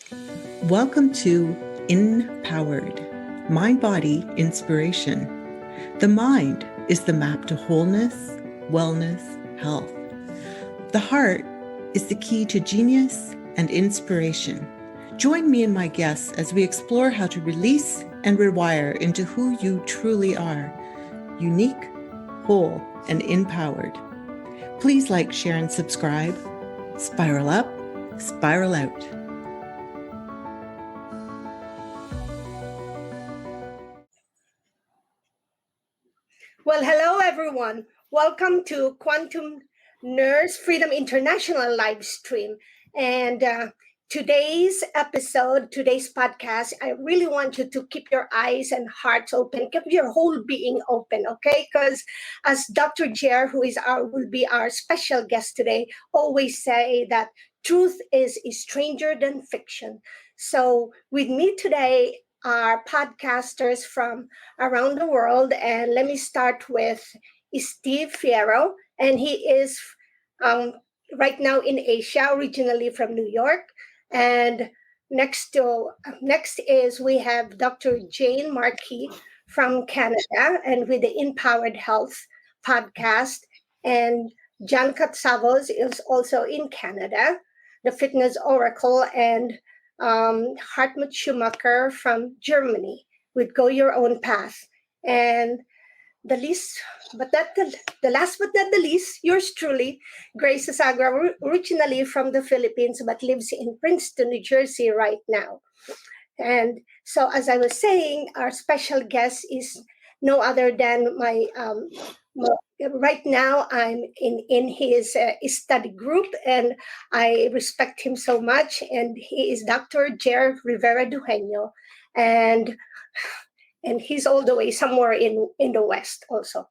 Welcome to Empowered, Mind-Body Inspiration. The mind is the map to wholeness, wellness, health. The heart is the key to genius and inspiration. Join me and my guests as we explore how to release and rewire into who you truly are, unique, whole, and empowered. Please like, share, and subscribe. Spiral up, spiral out. Well, hello, everyone. Welcome to Quantum Nurse Freedom International live stream. And today's episode, today's podcast, I really want you to keep your eyes and hearts open, keep your whole being open, okay? Because as Dr. Jere, who will be our special guest today, always say that truth is stranger than fiction. So with me today are podcasters from around the world. And let me start with Steve Fierro. And he is right now in Asia, originally from New York. And next is we have Dr. Jane Markey from Canada and with the Empowered Health podcast. And John Katsavos is also in Canada, the fitness oracle, and Hartmut Schumacher from Germany with Go Your Own Path. And the last but not the least, yours truly, Grace Sasagra, originally from the Philippines, but lives in Princeton, New Jersey right now. And so, as I was saying, our special guest is no other than my right now I'm in his study group, and I respect him so much. And he is Dr. Jere Rivera Degenio, and he's all the way somewhere in the west, also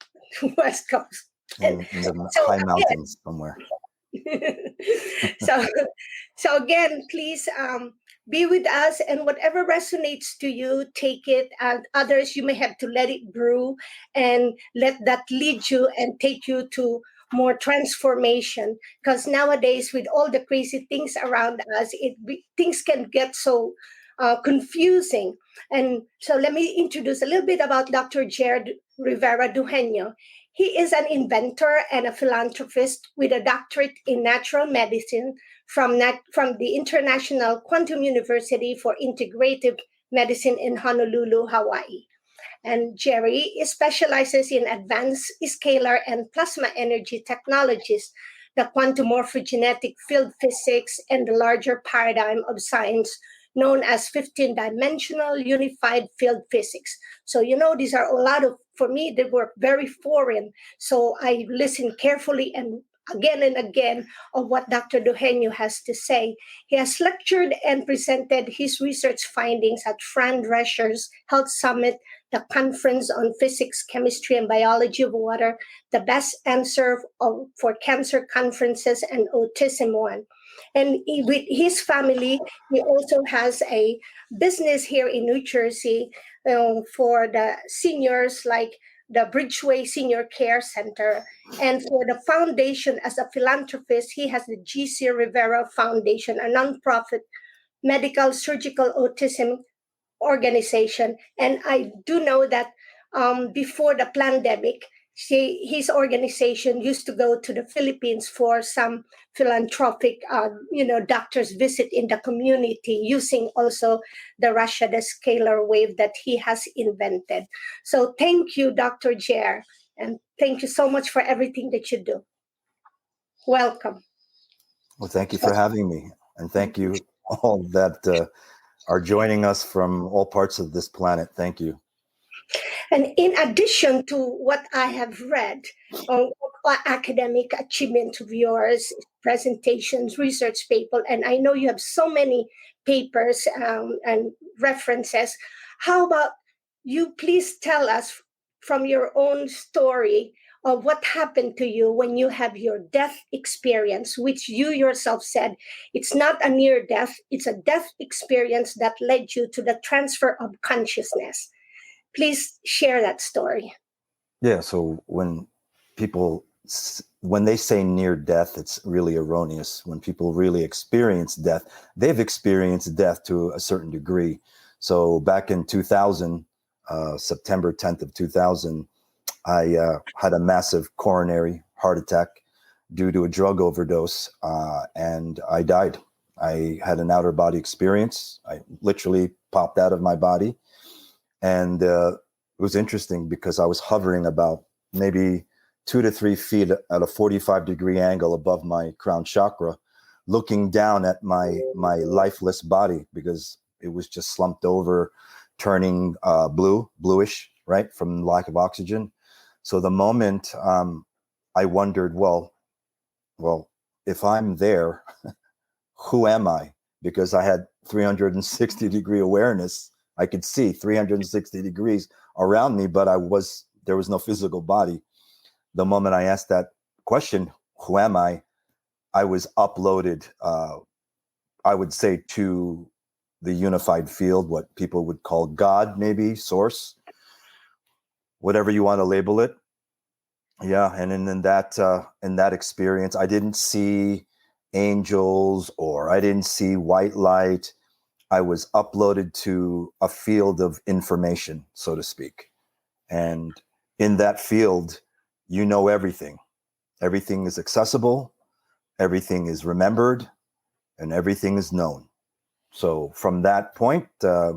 west coast, in the high mountains somewhere. so again, please be with us, and whatever resonates to you, take it. And others, you may have to let it brew and let that lead you and take you to more transformation. Because nowadays, with all the crazy things around us, things can get so confusing. And so let me introduce a little bit about Dr. Jere Rivera Degenio. He is an inventor and a philanthropist with a doctorate in natural medicine from the International Quantum University for Integrative Medicine in Honolulu, Hawaii. And Jere specializes in advanced scalar and plasma energy technologies, the quantum morphogenetic field physics, and the larger paradigm of science known as 15-dimensional unified field physics. So, these are a lot of, for me, they were very foreign. So I listened carefully and again of what Dr. Degenio has to say. He has lectured and presented his research findings at Fran Drescher's Health Summit, the Conference on Physics, Chemistry, and Biology of Water, the Best Answer for Cancer Conferences, and Autism One. And with his family, he also has a business here in New Jersey for the seniors, like the Bridgeway Senior Care Center. And for the foundation, as a philanthropist, he has the Jere Rivera Foundation, a nonprofit medical surgical autism organization. And I do know that before the pandemic, his organization used to go to the Philippines for some philanthropic, doctors visit in the community, using also the the scalar wave that he has invented. So thank you, Dr. Jere, and thank you so much for everything that you do. Welcome. Well, thank you for having me, and thank you all that are joining us from all parts of this planet. Thank you. And in addition to what I have read on academic achievement of yours, presentations, research paper, and I know you have so many papers and references, how about you please tell us from your own story of what happened to you when you have your death experience, which you yourself said it's not a near death, it's a death experience that led you to the transfer of consciousness. Please share that story. Yeah, so when people when they say near death, it's really erroneous. When people really experience death, they've experienced death to a certain degree. So back in 2000, September 10th of 2000, I had a massive coronary heart attack due to a drug overdose, and I died. I had an outer body experience. I literally popped out of my body. And it was interesting because I was hovering about maybe 2 to 3 feet at a 45-degree angle above my crown chakra, looking down at my lifeless body, because it was just slumped over, turning bluish, right, from lack of oxygen. So the moment I wondered, well, if I'm there, who am I? Because I had 360-degree awareness. I could see 360 degrees around me, but there was no physical body. The moment I asked that question, who am I was uploaded, I would say, to the unified field, what people would call God, maybe, source, whatever you want to label it. Yeah, and in that experience, I didn't see angels or I didn't see white light. I was uploaded to a field of information, so to speak. And in that field, you know everything. Everything is accessible, everything is remembered, and everything is known. So from that point, I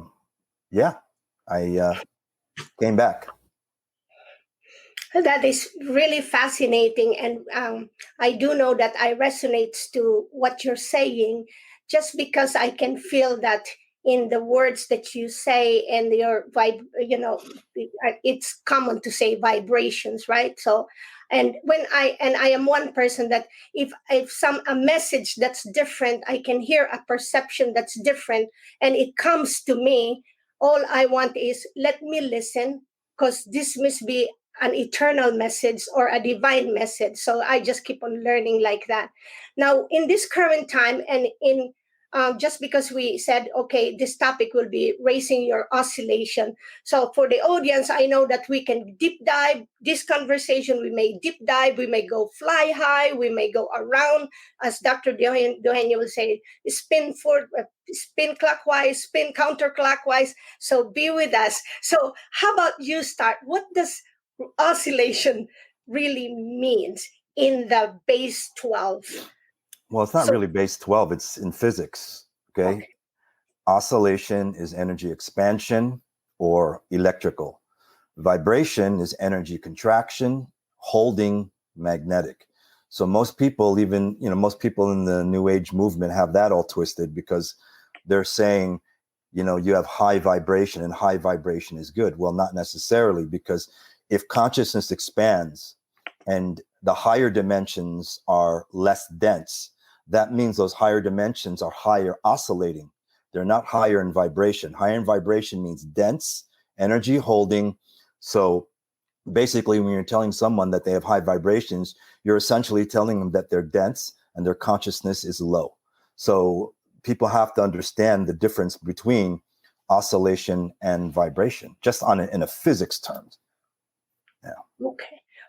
came back. That is really fascinating, and I do know that I resonates to what you're saying, just because I can feel that in the words that you say and your vibe. It's common to say vibrations, right? So, and I am one person that if a message that's different, I can hear a perception that's different, and it comes to me. All I want is let me listen, because this must be an eternal message or a divine message. So I just keep on learning like that. Now, in this current time, and in just because we said, okay, this topic will be raising your oscillation. So for the audience, I know that we can deep dive this conversation. We may deep dive, we may go fly high, we may go around, as Dr. Degenio will say, spin forward, spin clockwise, spin counterclockwise. So be with us. So how about you start? What does oscillation really means in the base 12? Well, it's not really base 12. It's in physics. Okay. Oscillation is energy expansion or electrical. Vibration is energy contraction, holding, magnetic. So most people, even, most people in the New Age movement have that all twisted, because they're saying, you have high vibration and high vibration is good. Well, not necessarily, because if consciousness expands and the higher dimensions are less dense, that means those higher dimensions are higher oscillating. They're not higher in vibration. Higher in vibration means dense, energy holding. So basically, when you're telling someone that they have high vibrations, you're essentially telling them that they're dense and their consciousness is low. So people have to understand the difference between oscillation and vibration, just in a physics terms. Yeah.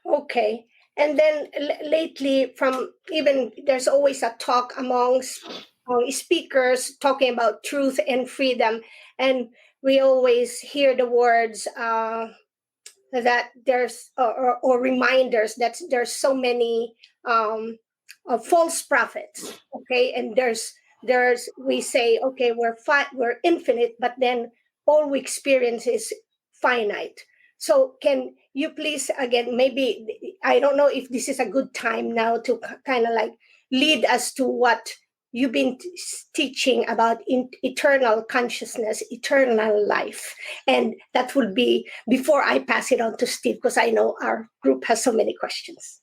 Okay. And then lately, there's always a talk amongst speakers talking about truth and freedom, and we always hear the words that there's or reminders that there's so many false prophets. Okay, and there's we say, okay, we're infinite, but then all we experience is finite. So can you please, again, maybe, I don't know if this is a good time now to kind of like lead us to what you've been teaching about eternal consciousness, eternal life. And that will be before I pass it on to Steve, because I know our group has so many questions.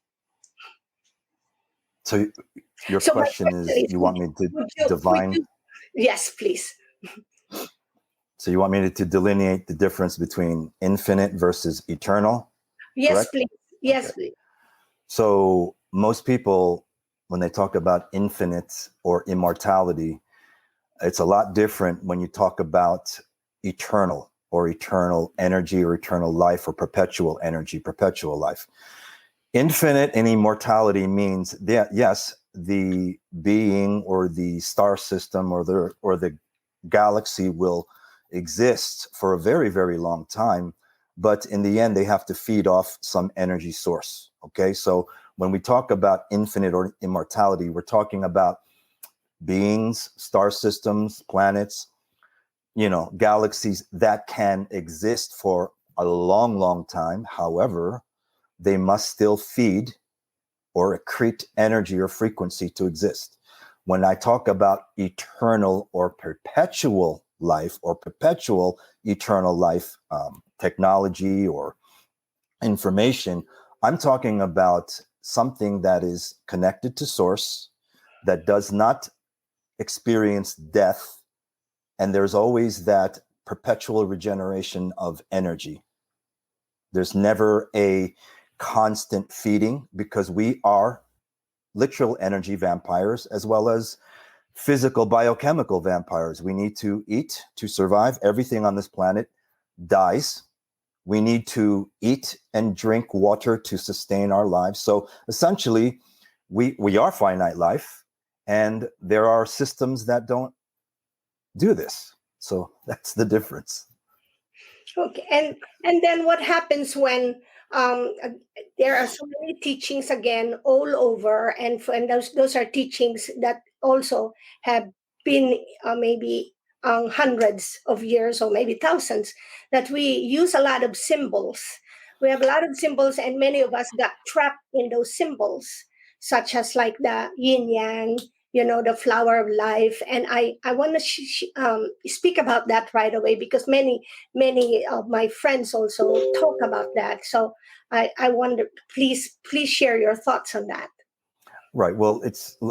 So your question is, you want me to divine? Yes, please. So you want me to delineate the difference between infinite versus eternal? Yes, correct? please. Yes, Okay. please. So most people, when they talk about infinite or immortality, it's a lot different when you talk about eternal or eternal energy or eternal life or perpetual energy, perpetual life. Infinite in immortality means that, yes, the being or the star system or the galaxy will exist for a very, very long time, but in the end they have to feed off some energy source. Okay, so when we talk about infinite or immortality, we're talking about beings, star systems, planets, galaxies that can exist for a long, long time. However, they must still feed or accrete energy or frequency to exist. When I talk about eternal or perpetual life or perpetual eternal life, technology or information, I'm talking about something that is connected to source, that does not experience death, and there's always that perpetual regeneration of energy. There's never a constant feeding, because we are literal energy vampires as well as physical biochemical vampires. We need to eat to survive. Everything on this planet dies. We need to eat and drink water to sustain our lives. So essentially, we are finite life, and there are systems that don't do this. So that's the difference. Okay, and then what happens when there are so many teachings again all over, and those are teachings that also have been maybe hundreds of years or maybe thousands, that we use a lot of symbols. We have a lot of symbols, and many of us got trapped in those symbols, such as like the yin yang, the flower of life. And I want to speak about that right away, because many of my friends also talk about that. So I wonder, please share your thoughts on that. Right. Well,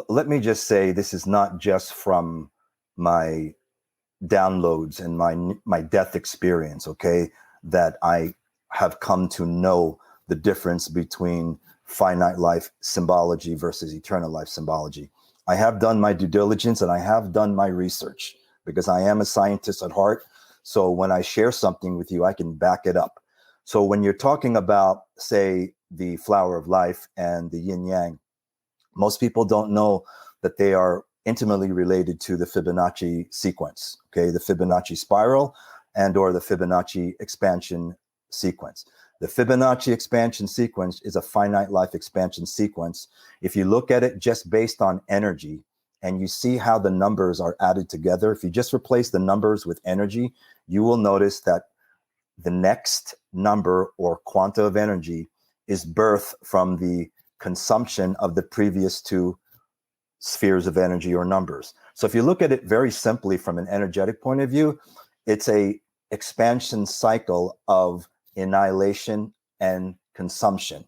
let me just say, this is not just from my downloads and my death experience, okay, that I have come to know the difference between finite life symbology versus eternal life symbology. I have done my due diligence and I have done my research, because I am a scientist at heart. So when I share something with you, I can back it up. So when you're talking about, say, the flower of life and the yin yang, most people don't know that they are intimately related to the Fibonacci sequence, okay, the Fibonacci spiral and or the Fibonacci expansion sequence. The Fibonacci expansion sequence is a finite life expansion sequence. If you look at it just based on energy and you see how the numbers are added together, if you just replace the numbers with energy, you will notice that the next number or quanta of energy is birth from the consumption of the previous two spheres of energy or numbers. So if you look at it very simply from an energetic point of view, it's a expansion cycle of annihilation and consumption.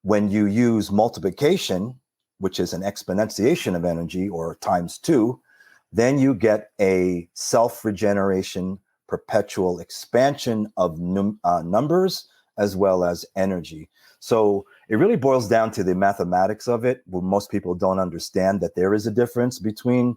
When you use multiplication, which is an exponentiation of energy or times two, then you get a self-regeneration, perpetual expansion of numbers as well as energy. So it really boils down to the mathematics of it, where most people don't understand that there is a difference between,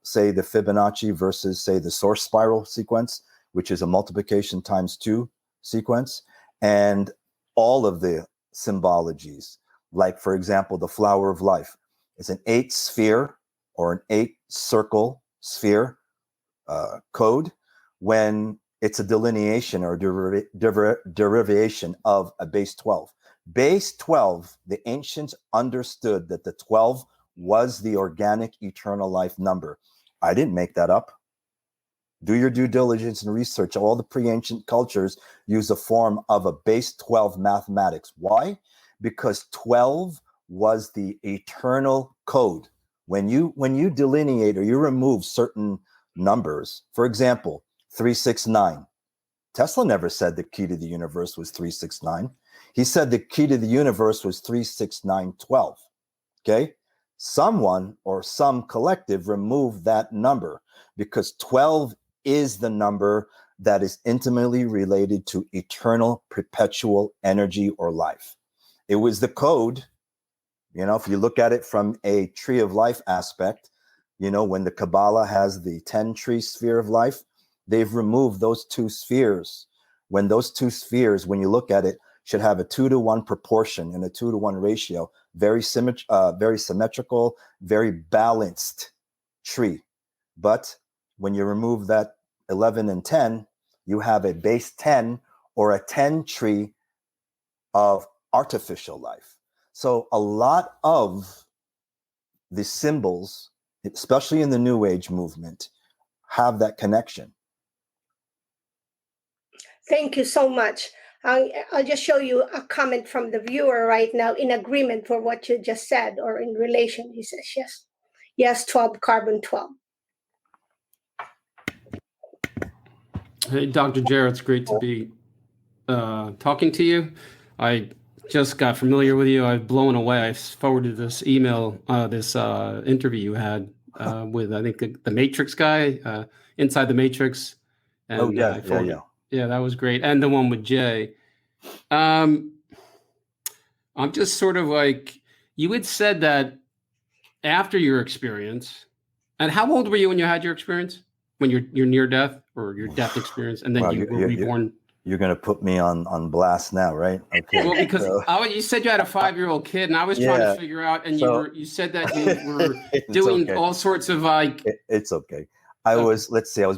say the Fibonacci versus, say, the source spiral sequence, which is a multiplication times two sequence, and all of the symbologies. Like, for example, the flower of life is an 8 sphere or an 8 circle sphere code, when it's a delineation or derivation of a base 12. Base 12, the ancients understood that the 12 was the organic eternal life number. I didn't make that up. Do your due diligence and research. All the pre-ancient cultures use a form of a base 12 mathematics. Why? Because 12 was the eternal code. When you delineate or you remove certain numbers, for example, 369, Tesla never said the key to the universe was 369. He said the key to the universe was 36912. Okay? Someone or some collective removed that number, because 12 is the number that is intimately related to eternal, perpetual energy or life. It was the code. If you look at it from a tree of life aspect, when the Kabbalah has the 10 tree sphere of life, they've removed those two spheres. When those two spheres, when you look at it, should have a 2-to-1 proportion and a 2-to-1 ratio, very symmetrical, very balanced tree. But when you remove that 11 and 10, you have a base 10 or a 10 tree of artificial life. So a lot of the symbols, especially in the New Age movement, have that connection. Thank you so much. I'll just show you a comment from the viewer right now in agreement for what you just said, or in relation. He says, yes. Yes, 12, carbon 12. Hey, Dr. Jere, it's great to be talking to you. I just got familiar with you. I've blown away. I forwarded this email, this interview you had with, I think, the Matrix guy, Inside the Matrix. And, yeah, that was great. And the one with Jay. I'm just sort of like, you had said that after your experience, and how old were you when you had your experience? When you're near death, or your death experience, and then you were reborn? You're going to put me on blast now, right? Okay. Well, because you said you had a 5-year-old kid, and I was trying to figure out, and you said that you were doing all sorts of like. It's okay. I was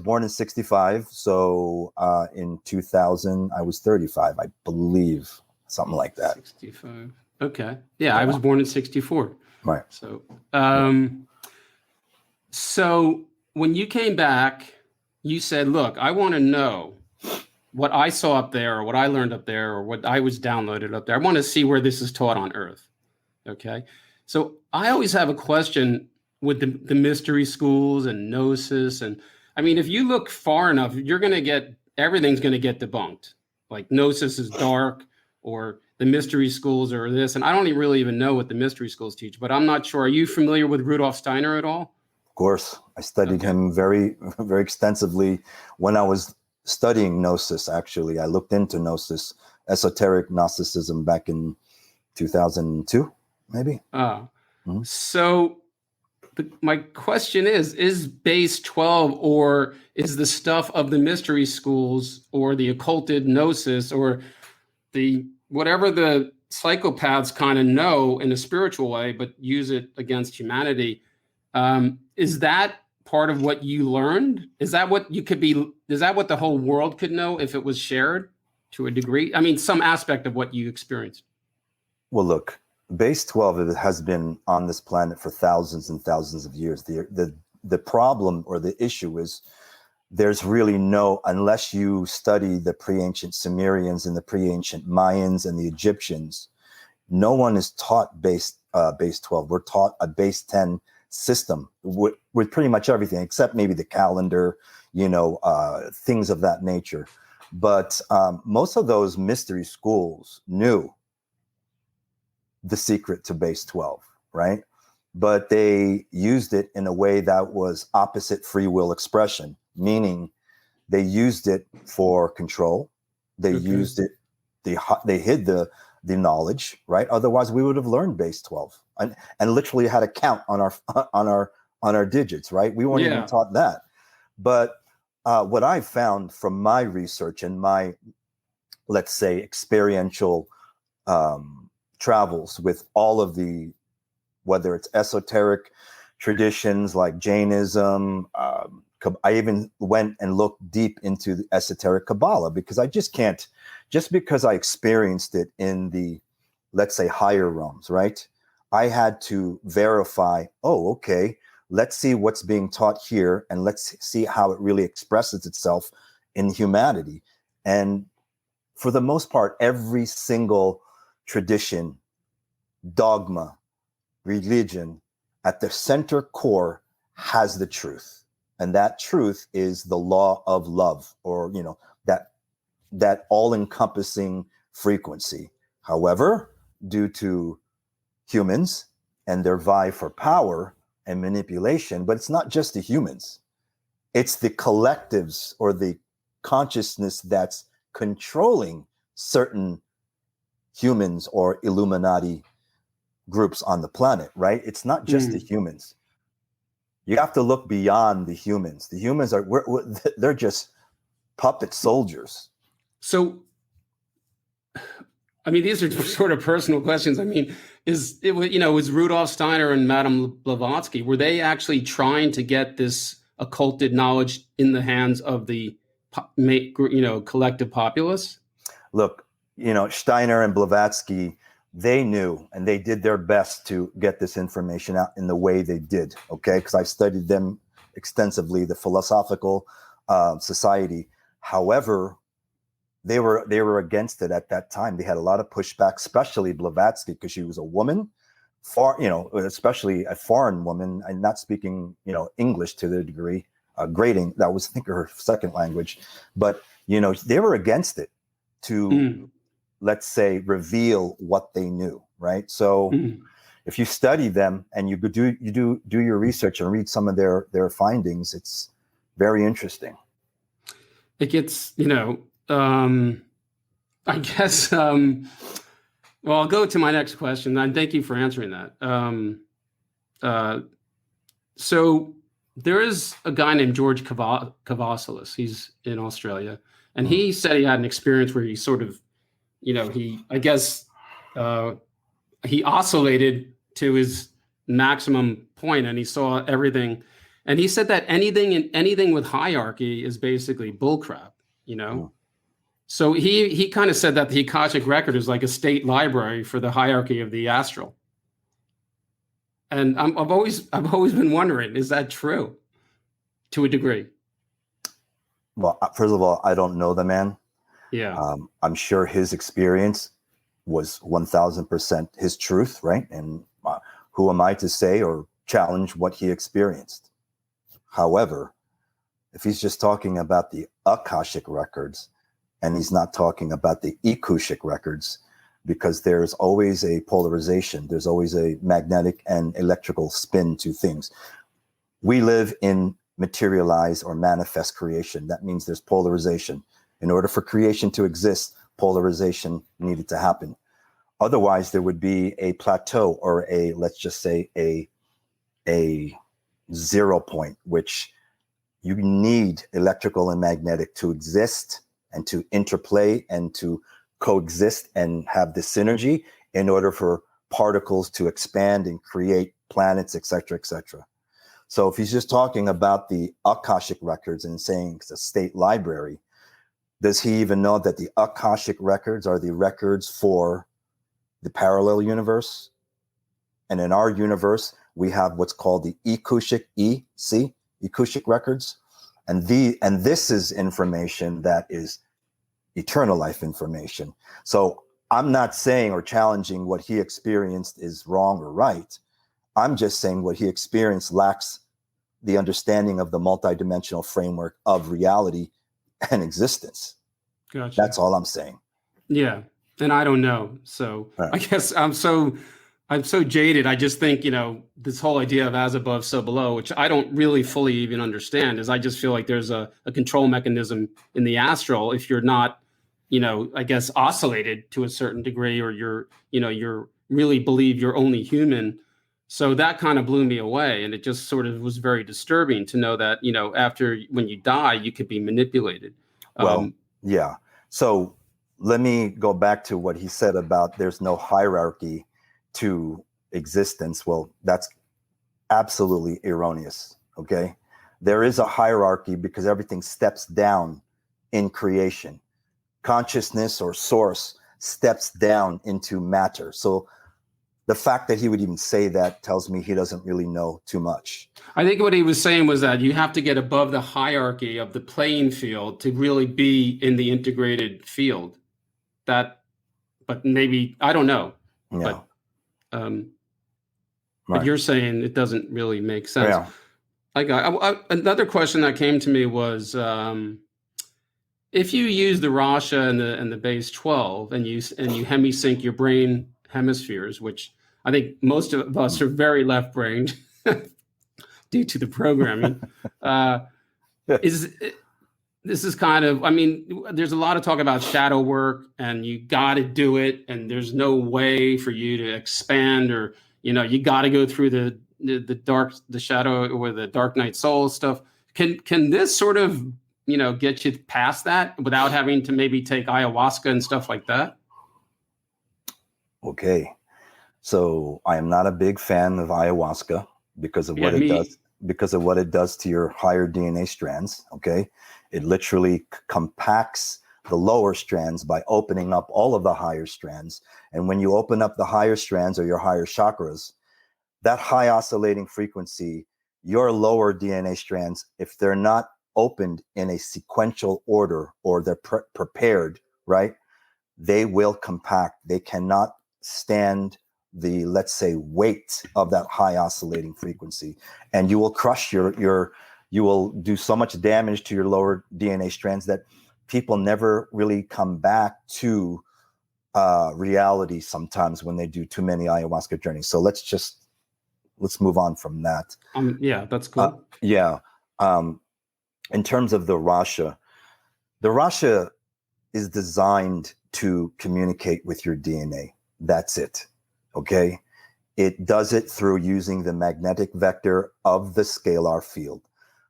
born in 65. So in 2000, I was 35, I believe, something like that. 65. Okay. Yeah, I was born in 64. Right. So, so when you came back, you said, look, I want to know what I saw up there, or what I learned up there, or what I was downloaded up there. I want to see where this is taught on Earth. Okay. So I always have a question with the mystery schools and gnosis. And I mean, if you look far enough, everything's going to get debunked. Like gnosis is dark, or the mystery schools are this. And I don't really even know what the mystery schools teach, but I'm not sure. Are you familiar with Rudolf Steiner at all? Of course. I studied him very, very extensively when I was studying Gnosis. Actually, I looked into Gnosis, esoteric Gnosticism, back in 2002, maybe. So my question is base 12, or is the stuff of the mystery schools, or the occulted Gnosis, or the whatever the psychopaths kind of know in a spiritual way, but use it against humanity, is that part of what you learned? Is that what is that what the whole world could know if it was shared to a degree? I mean, some aspect of what you experienced. Well, look, base 12 has been on this planet for thousands and thousands of years. The problem, or the issue, is there's really unless you study the pre-ancient Sumerians and the pre-ancient Mayans and the Egyptians, no one is taught base 12. We're taught a base 10 system with pretty much everything, except maybe the calendar, things of that nature. But most of those mystery schools knew the secret to base 12, right? But they used it in a way that was opposite free will expression, meaning they used it for control. They used it, they hid the knowledge, right? Otherwise we would have learned base 12 and literally had a count on our digits, right? We weren't even taught that. But what I found from my research and my, let's say, experiential travels with all of the, whether it's esoteric traditions like Jainism, I even went and looked deep into the esoteric Kabbalah, because I just can't, just because I experienced it in the, let's say, higher realms, right? I had to verify, let's see what's being taught here, and let's see how it really expresses itself in humanity. And for the most part, every single tradition, dogma, religion, at the center core has the truth. And that truth is the law of love, or, that all-encompassing frequency. However, due to humans and their vie for power and manipulation, but it's not just the humans, it's the collectives or the consciousness that's controlling certain humans or Illuminati groups on the planet, right? It's not just the humans. You have to look beyond the humans. The humans they're just puppet soldiers. So I mean, these are sort of personal questions. I mean, was Rudolf Steiner and Madame Blavatsky, were they actually trying to get this occulted knowledge in the hands of the, collective populace? Look, Steiner and Blavatsky, they knew and they did their best to get this information out in the way they did. Okay, because I studied them extensively, the Philosophical Society. However, they were against it at that time. They had a lot of pushback, especially Blavatsky, because she was a woman, especially a foreign woman, and not speaking, English to the degree, grading. That was, I think, her second language. But they were against it to, let's say, reveal what they knew, right? So, if you study them and you do your research and read some of their findings, it's very interesting. It gets, I guess, well, I'll go to my next question, and thank you for answering that. So there is a guy named George Kavasilis. He's in Australia, and he said he had an experience where he sort of, he oscillated to his maximum point, and he saw everything. And he said that anything with hierarchy is basically bullcrap, So he kind of said that the Akashic record is like a state library for the hierarchy of the astral. And I've always been wondering, is that true to a degree? Well, first of all, I don't know the man. Yeah. I'm sure his experience was 1000% his truth, right? And who am I to say or challenge what he experienced? However, if he's just talking about the Akashic records and he's not talking about the Ikushik records, because there's always a polarization, there's always a magnetic and electrical spin to things. We live in materialized or manifest creation. That means there's polarization. In order for creation to exist, polarization needed to happen. Otherwise, there would be a plateau or let's just say a 0 point, which you need electrical and magnetic to exist and to interplay and to coexist and have this synergy in order for particles to expand and create planets, etc., etc. So if he's just talking about the Akashic records and saying it's a state library, does he even know that the Akashic records are the records for the parallel universe? And in our universe, we have what's called the Ikushik, Ikushik records. And this is information that is eternal life information. So I'm not saying or challenging what he experienced is wrong or right. I'm just saying what he experienced lacks the understanding of the multidimensional framework of reality and existence. Gotcha. That's all I'm saying. Yeah. And I don't know. So right. I guess I'm so jaded. I just think, this whole idea of as above, so below, which I don't really fully even understand, is I just feel like there's a control mechanism in the astral. If you're not, I guess oscillated to a certain degree, or you're really believe you're only human. So that kind of blew me away. And it just sort of was very disturbing to know that, after when you die, you could be manipulated. Well, yeah. So let me go back to what he said about there's no hierarchy to existence. Well, that's absolutely erroneous. Okay. There is a hierarchy because everything steps down in creation. Consciousness or source steps down into matter. So the fact that he would even say that tells me he doesn't really know too much. I think what he was saying was that you have to get above the hierarchy of the playing field to really be in the integrated field. But maybe, I don't know. Yeah. But you're saying it doesn't really make sense. Yeah. Another question that came to me was, if you use the Rasha and the base 12 and you hemisync your brain hemispheres, which I think most of us are very left-brained due to the programming, this is kind of, there's a lot of talk about shadow work and you got to do it. And there's no way for you to expand, or, you got to go through the shadow or the dark night soul stuff. Can this sort of, get you past that without having to maybe take ayahuasca and stuff like that? Okay. So I am not a big fan of ayahuasca because of what it does, to your higher DNA strands. Okay. It literally compacts the lower strands by opening up all of the higher strands. And when you open up the higher strands or your higher chakras, that high oscillating frequency, your lower DNA strands, if they're not opened in a sequential order or they're prepared, right, they will compact. They cannot stand the, let's say, weight of that high oscillating frequency, and you will crush you will do so much damage to your lower DNA strands that people never really come back to reality sometimes when they do too many ayahuasca journeys. So let's move on from that. Yeah, that's cool. In terms of the Rasha is designed to communicate with your DNA. That's it. Okay. It does it through using the magnetic vector of the scalar field.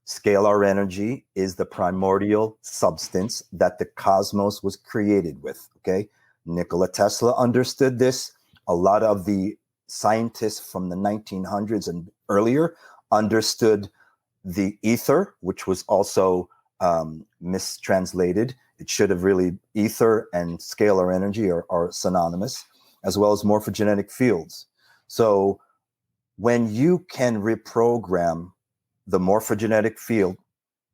Scalar energy is the primordial substance that the cosmos was created with. Okay. Nikola Tesla understood this. A lot of the scientists from the 1900s and earlier understood the ether, which was also mistranslated. It should have really, ether and scalar energy are synonymous, as well as morphogenetic fields. So when you can reprogram the morphogenetic field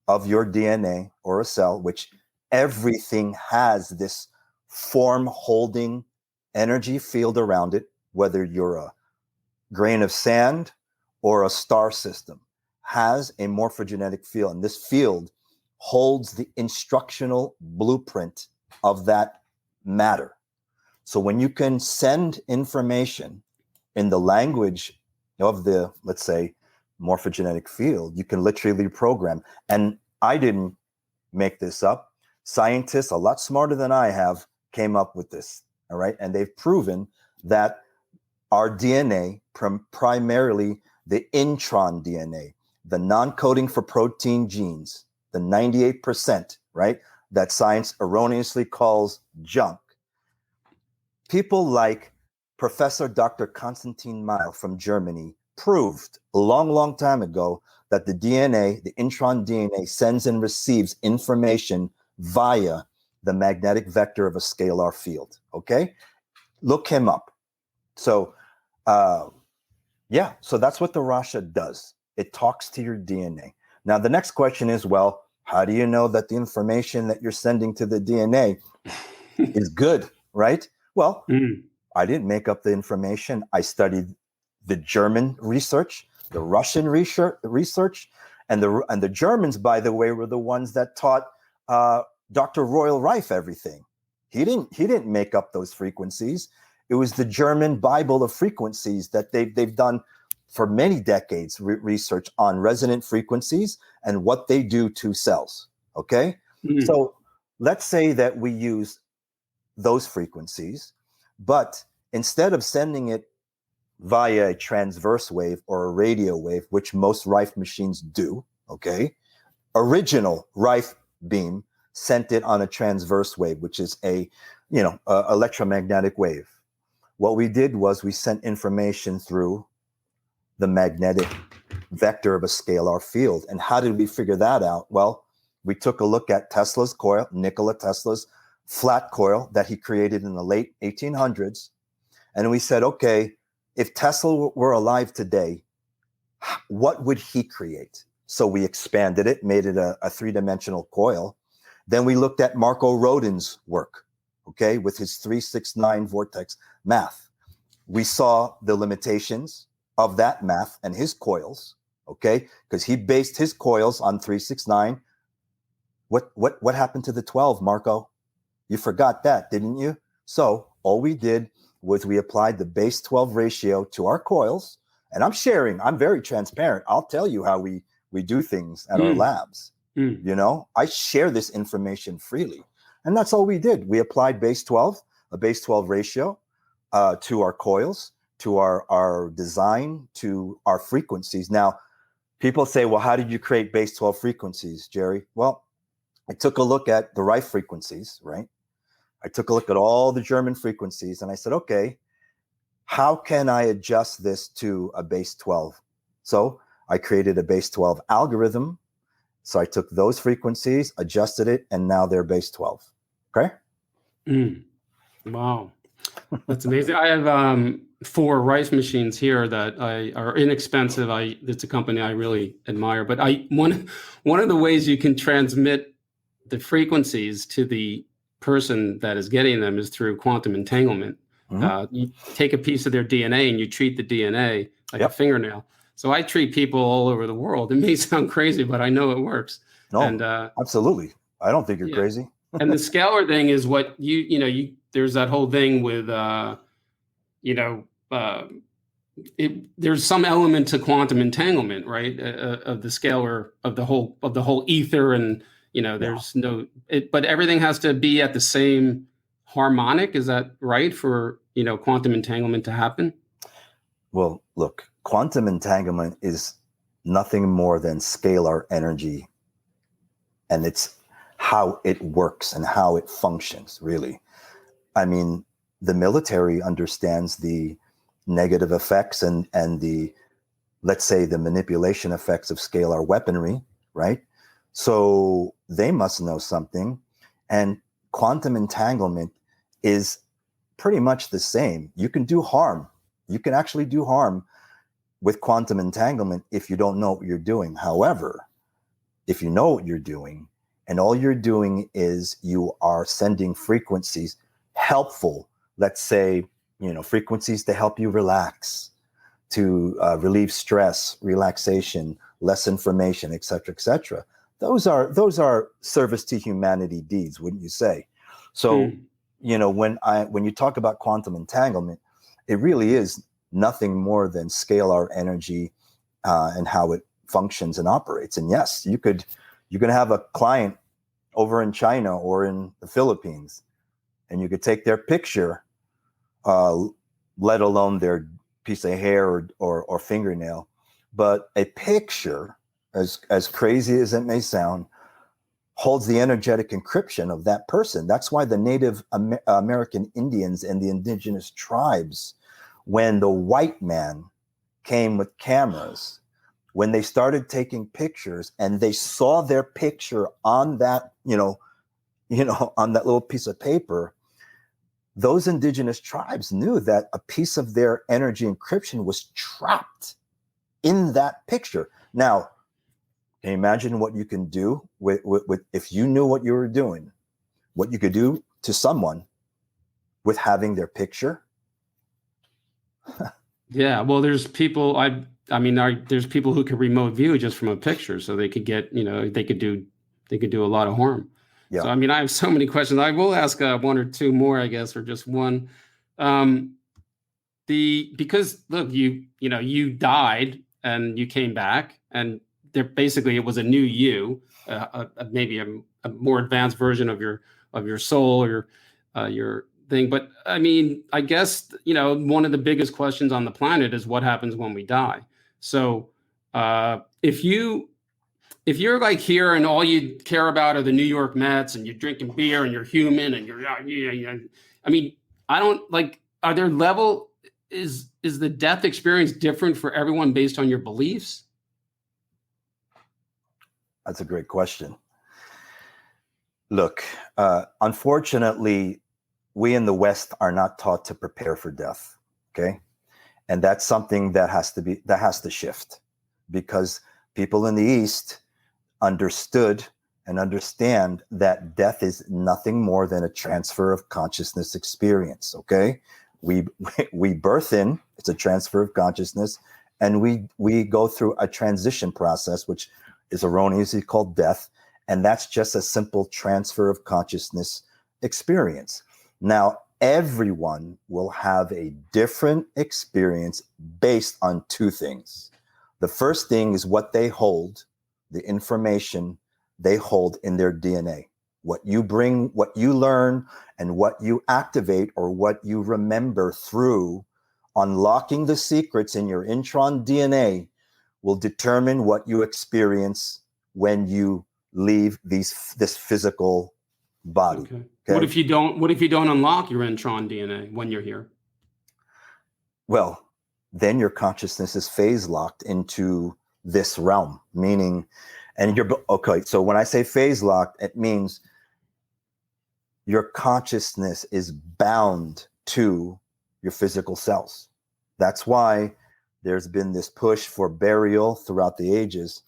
of your DNA or a cell, which everything has this form holding energy field around it, whether you're a grain of sand or a star system, has a morphogenetic field. And this field holds the instructional blueprint of that matter. So when you can send information in the language of the, let's say, morphogenetic field, you can literally program. And I didn't make this up. Scientists a lot smarter than I have came up with this. All right. And they've proven that our DNA, primarily the intron DNA, the non-coding for protein genes, the 98%, right, that science erroneously calls junk. People like Professor Dr. Konstantin Meil from Germany proved a long, long time ago that the DNA, the intron DNA, sends and receives information via the magnetic vector of a scalar field. Okay? Look him up. So, so that's what the Rasha does. It talks to your DNA. Now, the next question is, well, how do you know that the information that you're sending to the DNA is good, right? Well, I didn't make up the information. I studied the German research, the Russian research, and the Germans, by the way, were the ones that taught Dr. Royal Rife everything. He didn't make up those frequencies. It was the German Bible of frequencies that they've done for many decades, research on resonant frequencies and what they do to cells. Okay, so let's say that we use those frequencies, but instead of sending it via a transverse wave or a radio wave, which most Rife machines do, okay, original Rife beam sent it on a transverse wave, which is a electromagnetic wave. What we did was we sent information through the magnetic vector of a scalar field. And how did we figure that out? Well, we took a look at Tesla's coil, Nikola Tesla's flat coil that he created in the late 1800s. And we said, okay, if Tesla were alive today, what would he create? So we expanded it, made it a three-dimensional coil. Then we looked at Marco Rodin's work, okay, with his 369 vortex math. We saw the limitations of that math and his coils, okay, because he based his coils on 369. What happened to the 12, Marco? You forgot that, didn't you? So all we did was we applied the base 12 ratio to our coils, and I'm very transparent. I'll tell you how we do things at our labs. You know, I share this information freely. And that's all we did. We applied a base 12 ratio to our coils, to our design, to our frequencies. Now, people say, well, how did you create base 12 frequencies, Jerry? Well, I took a look at the Rife frequencies, right? I took a look at all the German frequencies, and I said, okay, how can I adjust this to a base 12? So I created a base 12 algorithm. So I took those frequencies, adjusted it, and now they're base 12. Okay. Wow. That's amazing. I have 4 rice machines here that are inexpensive. It's a company I really admire. But one of the ways you can transmit the frequencies to the person that is getting them is through quantum entanglement. You take a piece of their DNA and you treat the DNA like a fingernail. So I treat people all over the world. It may sound crazy, but I know it works. No, and, absolutely. I don't think you're crazy. And the scalar thing is what there's that whole thing with, there's some element to quantum entanglement, right? Of the scalar of the whole ether, and there's but everything has to be at the same harmonic. Is that right for quantum entanglement to happen? Well, look, quantum entanglement is nothing more than scalar energy, and it's how it works and how it functions, really. I mean, the military understands the negative effects and the, let's say, the manipulation effects of scalar weaponry, right? So they must know something. And quantum entanglement is pretty much the same. You can do harm. You can actually do harm with quantum entanglement if you don't know what you're doing. However, if you know what you're doing, and all you're doing is you are sending frequencies helpful, let's say, frequencies to help you relax, to relieve stress, relaxation, less information, et cetera, et cetera. Those are service to humanity deeds, wouldn't you say? So, when you talk about quantum entanglement, it really is nothing more than scalar energy and how it functions and operates. And yes, you can have a client over in China or in the Philippines, and you could take their picture, let alone their piece of hair or fingernail. But a picture, as crazy as it may sound, holds the energetic encryption of that person. That's why the Native American Indians and the indigenous tribes, when the white man came with cameras, when they started taking pictures and they saw their picture on that, on that little piece of paper, those indigenous tribes knew that a piece of their energy encryption was trapped in that picture. Now, can you imagine what you can do with if you knew what you were doing, what you could do to someone with having their picture? Yeah, well, there's people. There's people who can remote view just from a picture, so they could get, they could do a lot of harm. Yeah. So, I have so many questions. I will ask 1 or 2 more, I guess, or just one. Because look, you died and you came back, and basically it was a new you, maybe a more advanced version of your soul or your thing. But I guess one of the biggest questions on the planet is what happens when we die. So if you're like here and all you care about are the New York Mets and you're drinking beer and you're human and I don't like, are there is the death experience different for everyone based on your beliefs? That's a great question. Look, unfortunately, we in the West are not taught to prepare for death. Okay. And that's something that has to shift, because people in the East understood and understand that death is nothing more than a transfer of consciousness experience. Okay. We birth in, it's a transfer of consciousness, and we go through a transition process, which is erroneously called death. And that's just a simple transfer of consciousness experience. Now, everyone will have a different experience based on 2 things. The first thing is what they hold, the information they hold in their DNA. What you bring, what you learn, and what you activate or what you remember through unlocking the secrets in your intron DNA will determine what you experience when you leave this physical body. Okay. What if you don't unlock your intron DNA when you're here? well, then your consciousness is phase locked into this realm, meaning, and you're, okay, so when I say phase locked, it means your consciousness is bound to your physical cells. That's why there's been this push for burial throughout the ages.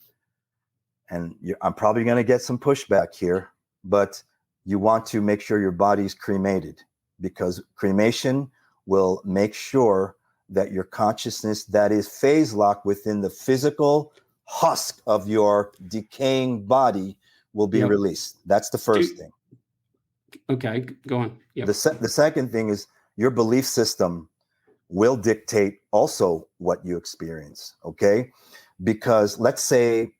And I'm probably going to get some pushback here, but you want to make sure your body's cremated, because cremation will make sure that your consciousness that is phase locked within the physical husk of your decaying body will be released. That's the first thing. Okay, go on. Yep. The second thing is your belief system will dictate also what you experience, okay? Because let's say,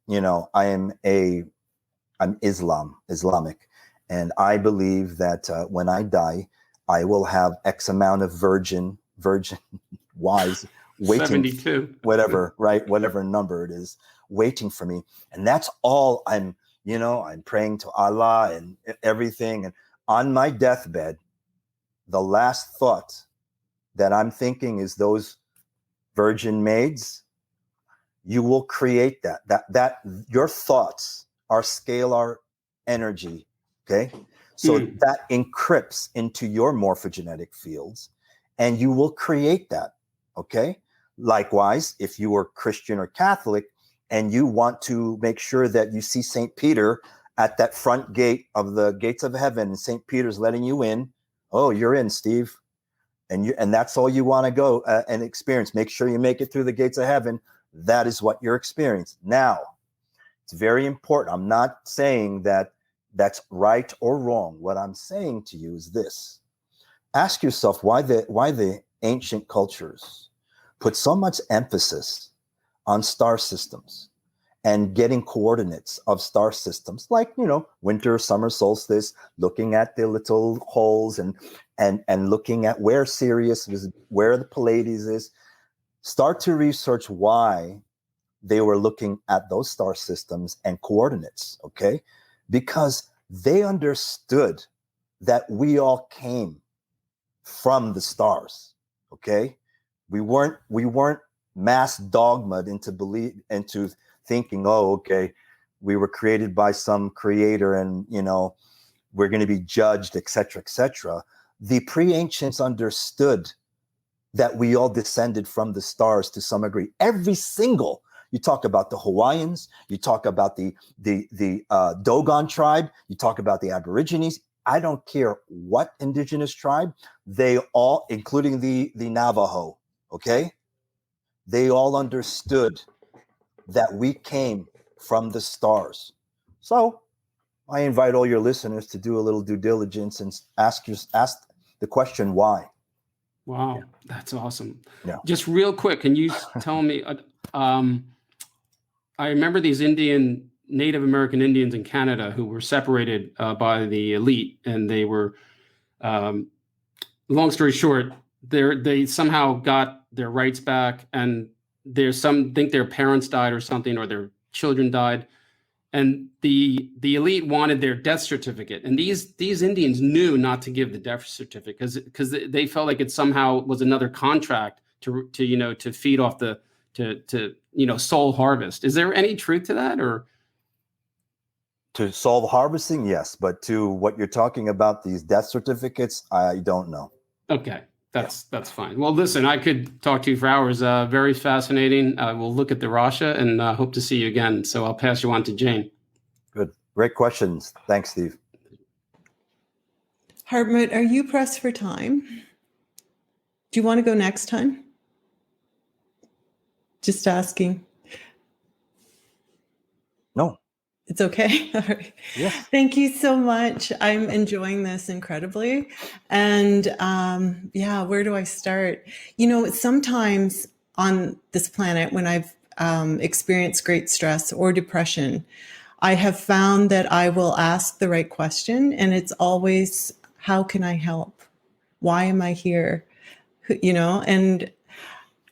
you know, I'm Islamic, and I believe that when I die, I will have X amount of virgin wives waiting, 72, whatever, right? Whatever number it is, waiting for me. And that's all I'm praying to Allah and everything. And on my deathbed, the last thought that I'm thinking is those virgin maids. You will create that your thoughts are scalar energy. Okay. So that encrypts into your morphogenetic fields, and you will create that. Okay. Likewise, if you are Christian or Catholic and you want to make sure that you see St. Peter at that front gate of the gates of heaven, and St. Peter's letting you in, oh, you're in, Steve. And that's all you want to go and experience. Make sure you make it through the gates of heaven. That is what you're experiencing. Now, it's very important. I'm not saying that that's right or wrong. What I'm saying to you is this. Ask yourself why the ancient cultures put so much emphasis on star systems and getting coordinates of star systems, like, you know, winter, summer solstice, looking at the little holes and looking at where Sirius is, where the Pleiades is. Start to research why they were looking at those star systems and coordinates, okay? Because they understood that we all came from the stars, okay? We weren't mass dogmaed into thinking, oh, okay, we were created by some creator and, you know, we're going to be judged, et cetera, et cetera. The pre-ancients understood that we all descended from the stars to some degree. Every single, you talk about the Hawaiians, you talk about the Dogon tribe, you talk about the Aborigines. I don't care what indigenous tribe, they all, including the Navajo, okay? They all understood that we came from the stars. So I invite all your listeners to do a little due diligence and ask the question why. Wow, that's awesome. Yeah. Just real quick, can you tell me, I remember these Native American Indians in Canada who were separated by the elite, and they were, long story short, they somehow got their rights back, and think their parents died or something, or their children died, and the elite wanted their death certificate, and these Indians knew not to give the death certificate because they felt like it somehow was another contract to feed off to soul harvest. Is there any truth to that, or? To soul harvesting, yes, but to what you're talking about, these death certificates, I don't know. Okay. That's fine. Well, listen, I could talk to you for hours. Very fascinating. We'll look at the Rasha and hope to see you again. So I'll pass you on to Jane. Good. Great questions. Thanks, Steve. Hartmut, are you pressed for time? Do you want to go next time? Just asking. No. It's okay. All right. Yeah. Thank you so much. I'm enjoying this incredibly. And where do I start? You know, sometimes on this planet, when I've experienced great stress or depression, I have found that I will ask the right question, and it's always, how can I help? Why am I here? You know, and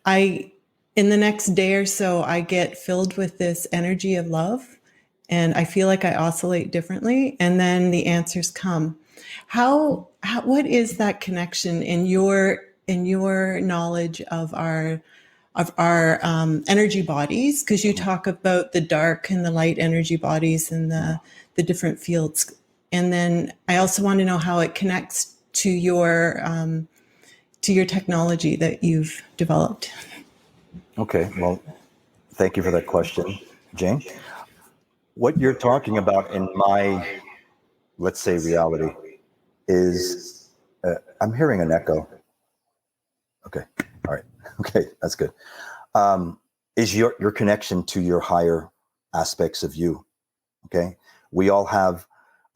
in the next day or so, I get filled with this energy of love. And I feel like I oscillate differently. And then the answers come. What is that connection in your your knowledge of our energy bodies, because you talk about the dark and the light energy bodies and the different fields. And then I also want to know how it connects to your technology that you've developed. Okay, well, thank you for that question, Jane. What you're talking about in my, let's say, reality is, I'm hearing an echo. Okay, all right, okay, that's good. Is your connection to your higher aspects of you, okay? We all have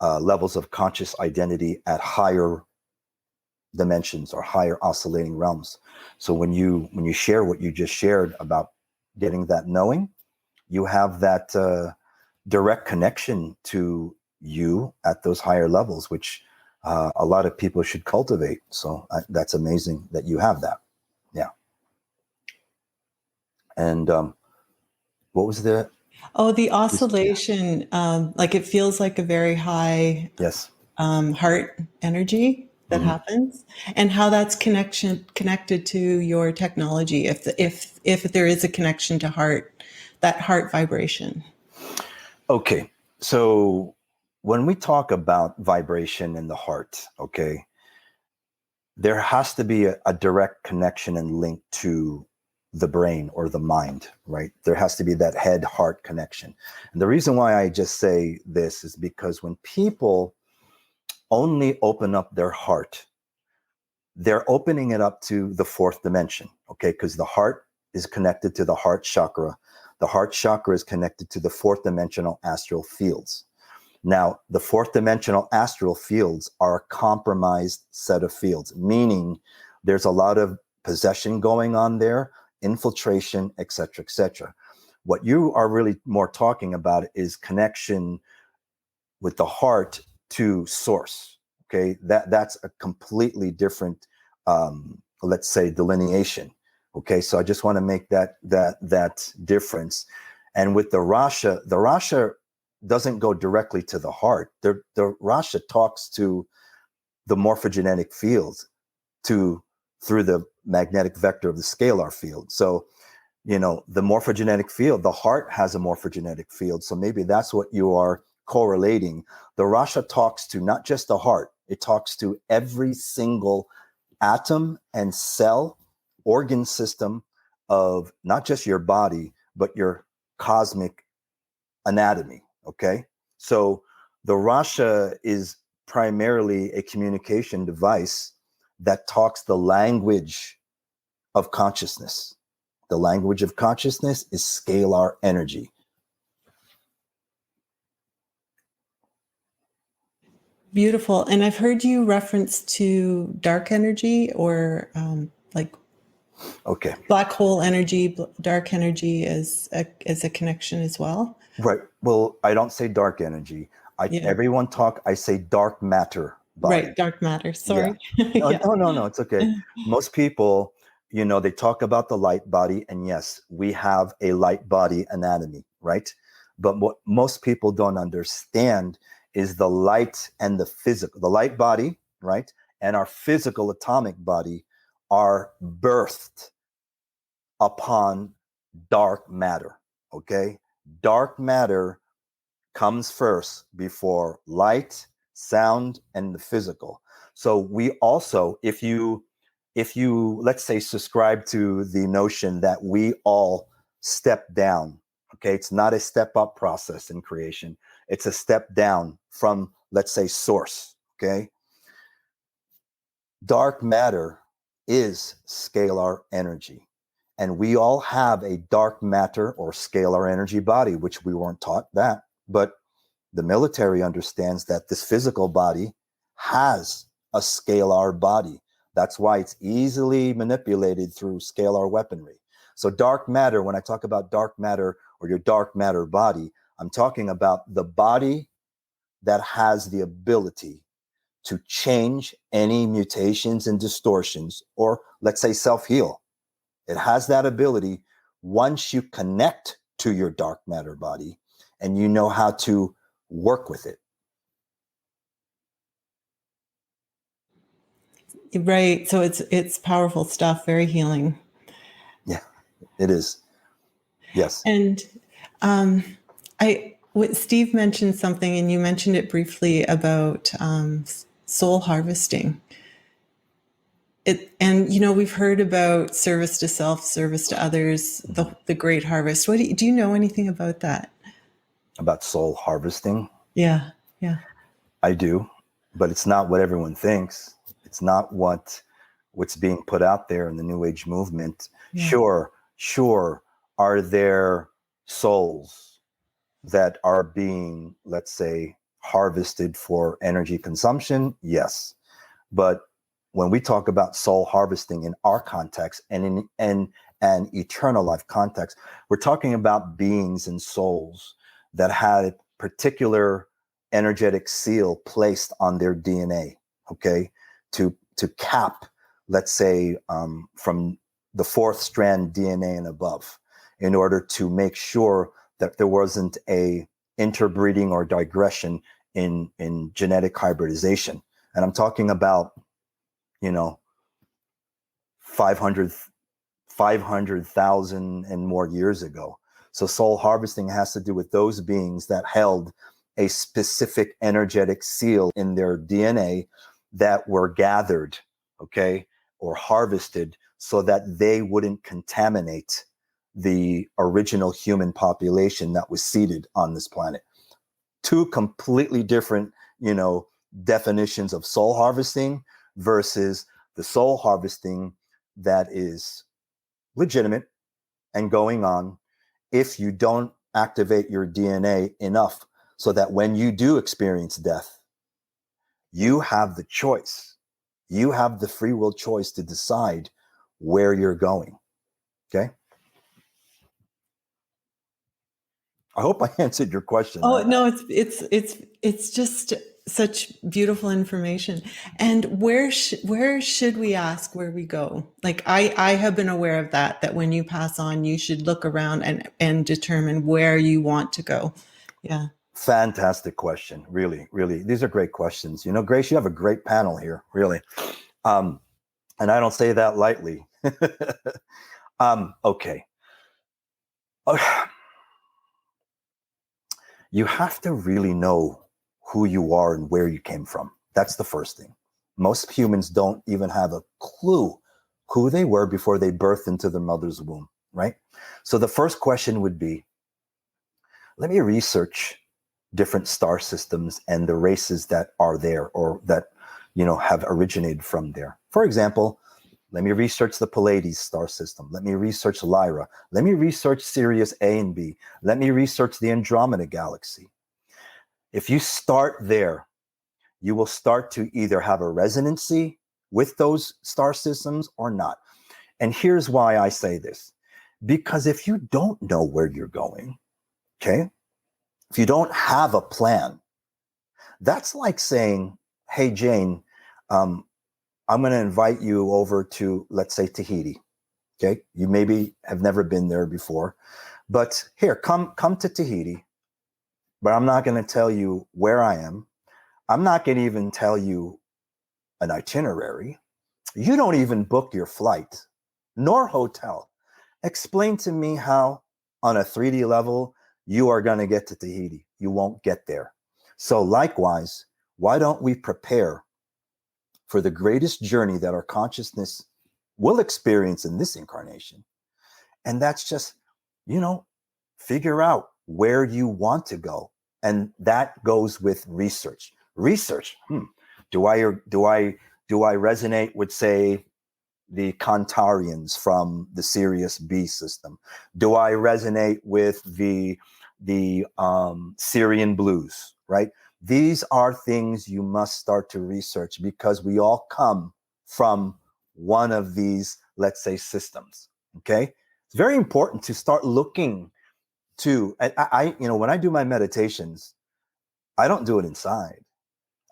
levels of conscious identity at higher dimensions or higher oscillating realms. So when you share what you just shared about getting that knowing, you have that direct connection to you at those higher levels, which a lot of people should cultivate. So that's amazing that you have that. Yeah. And what was the? Oh, the oscillation, like it feels like a very high Yes. Heart energy that happens, and how that's connected to your technology. If there is a connection to that heart vibration. Okay, so when we talk about vibration in the heart, okay, there has to be a direct connection and link to the brain or the mind, right? There has to be that head-heart connection. And the reason why I just say this is because when people only open up their heart, they're opening it up to the fourth dimension, okay? Because the heart is connected to the heart chakra. The heart chakra is connected to the fourth dimensional astral fields. Now, the fourth dimensional astral fields are a compromised set of fields, meaning there's a lot of possession going on there, infiltration, et cetera, et cetera. What you are really more talking about is connection with the heart to source. Okay, that's a completely different, let's say, delineation. Okay, so I just want to make that difference. And with the Rasha doesn't go directly to the heart. The Rasha talks to the morphogenetic fields through the magnetic vector of the scalar field. So, the morphogenetic field, the heart has a morphogenetic field. So maybe that's what you are correlating. The Rasha talks to not just the heart, it talks to every single atom and cell, organ system of not just your body, but your cosmic anatomy. Okay. So the Rasha is primarily a communication device that talks the language of consciousness. The language of consciousness is scalar energy. Beautiful. And I've heard you reference to dark energy or like Okay. black hole energy, dark energy as a connection as well. Right. Well, I don't say dark energy. Everyone I say dark matter body. Right. Dark matter. Sorry. Yeah. No. It's okay. Most people, they talk about the light body, and yes, we have a light body anatomy, right? But what most people don't understand is the light and the light body, right? And our physical atomic body are birthed upon dark matter, okay? Dark matter comes first before light, sound, and the physical. So we also, if you let's say subscribe to the notion that we all step down, okay? It's not a step up process in creation. It's a step down from, let's say, source, okay? Dark matter is scalar energy. And we all have a dark matter or scalar energy body, which we weren't taught that. But the military understands that this physical body has a scalar body. That's why it's easily manipulated through scalar weaponry. So dark matter, when I talk about dark matter or your dark matter body, I'm talking about the body that has the ability to change any mutations and distortions, or let's say self-heal. It has that ability once you connect to your dark matter body and you know how to work with it. Right. So it's powerful stuff, very healing. Yeah, it is. Yes. And Steve mentioned something, and you mentioned it briefly about soul harvesting. And we've heard about service to self, service to others, the great harvest. Do you know anything about that? About soul harvesting? Yeah, yeah. I do, but it's not what everyone thinks. It's not what's being put out there in the New Age movement. Yeah. Sure. Are there souls that are being, let's say, harvested for energy consumption? Yes. But when we talk about soul harvesting in our context and in an eternal life context, we're talking about beings and souls that had a particular energetic seal placed on their DNA, okay, to cap, let's say, from the fourth strand DNA and above, in order to make sure that there wasn't a interbreeding or digression in genetic hybridization. And I'm talking about, 500,000 and more years ago. So soul harvesting has to do with those beings that held a specific energetic seal in their DNA that were gathered, okay, or harvested so that they wouldn't contaminate the original human population that was seated on this planet. Two completely different, definitions of soul harvesting versus the soul harvesting that is legitimate and going on if you don't activate your DNA enough so that when you do experience death, you have the choice. You have the free will choice to decide where you're going. Okay? I hope I answered your question. Oh, no, it's just such beautiful information. And where should we ask where we go? Like I have been aware of that when you pass on, you should look around and determine where you want to go. Yeah. Fantastic question. Really, really. These are great questions. Grace, you have a great panel here, really. And I don't say that lightly. Okay. You have to really know who you are and where you came from. That's the first thing. Most humans don't even have a clue who they were before they birthed into their mother's womb, right? So the first question would be, let me research different star systems and the races that are there or that, have originated from there. For example, let me research the Pleiades star system. Let me research Lyra. Let me research Sirius A and B. Let me research the Andromeda galaxy. If you start there, you will start to either have a resonancy with those star systems or not. And here's why I say this. Because if you don't know where you're going, okay, if you don't have a plan, that's like saying, hey, Jane, I'm going to invite you over to, let's say, Tahiti. Okay. You maybe have never been there before, but here, come to Tahiti, but I'm not going to tell you where I am. I'm not going to even tell you an itinerary. You don't even book your flight nor hotel. Explain to me how on a 3D level, you are going to get to Tahiti. You won't get there. So likewise, why don't we prepare for the greatest journey that our consciousness will experience in this incarnation? And that's just, figure out where you want to go. And that goes with research. Do I resonate with, say, the Kantarians from the Sirius B system? Do I resonate with the Syrian blues, right? These are things you must start to research because we all come from one of these, let's say, systems. Okay. It's very important to start looking to, when I do my meditations, I don't do it inside.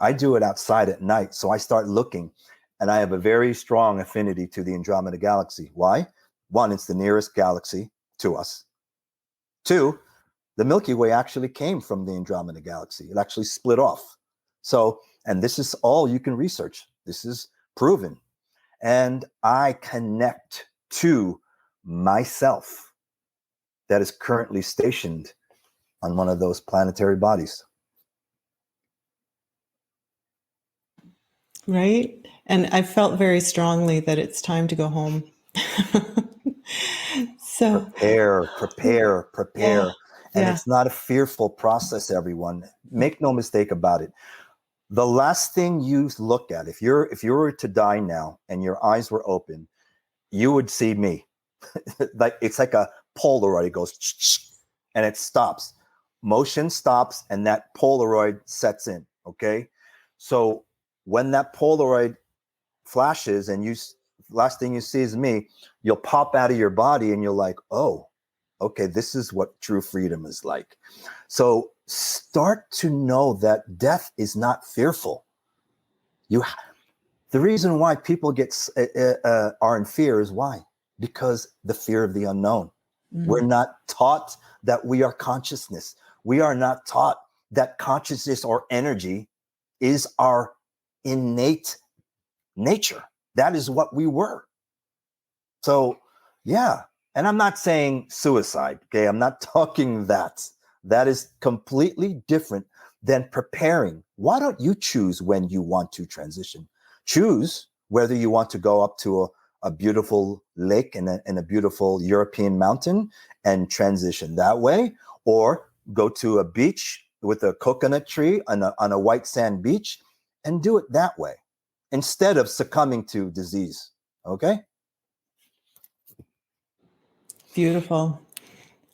I do it outside at night. So I start looking, and I have a very strong affinity to the Andromeda galaxy. Why? One, it's the nearest galaxy to us. Two, the Milky Way actually came from the Andromeda galaxy. It actually split off. So, and this is all you can research. This is proven. and I connect to myself that is currently stationed on one of those planetary bodies. Right? And I felt very strongly that it's time to go home. So Prepare. yeah, And yeah. it's not a fearful process, everyone. Make no mistake about it. The last thing you look at, if you were to die now and your eyes were open, you would see me. Like it's like a Polaroid. It goes and it stops. Motion stops and that Polaroid sets in. Okay. So when that Polaroid flashes and last thing you see is me, you'll pop out of your body and you're like, oh, okay, this is what true freedom is like. So start to know that death is not fearful. The reason why people are in fear is why? Because the fear of the unknown. We're not taught that we are consciousness. We are not taught that consciousness or energy is our innate nature. That is what we were. So, yeah. And I'm not saying suicide, okay? I'm not talking that. That is completely different than preparing. Why don't you choose when you want to transition? Choose whether you want to go up to a beautiful lake and a beautiful European mountain and transition that way, or go to a beach with a coconut tree on a white sand beach and do it that way instead of succumbing to disease. Okay? Beautiful.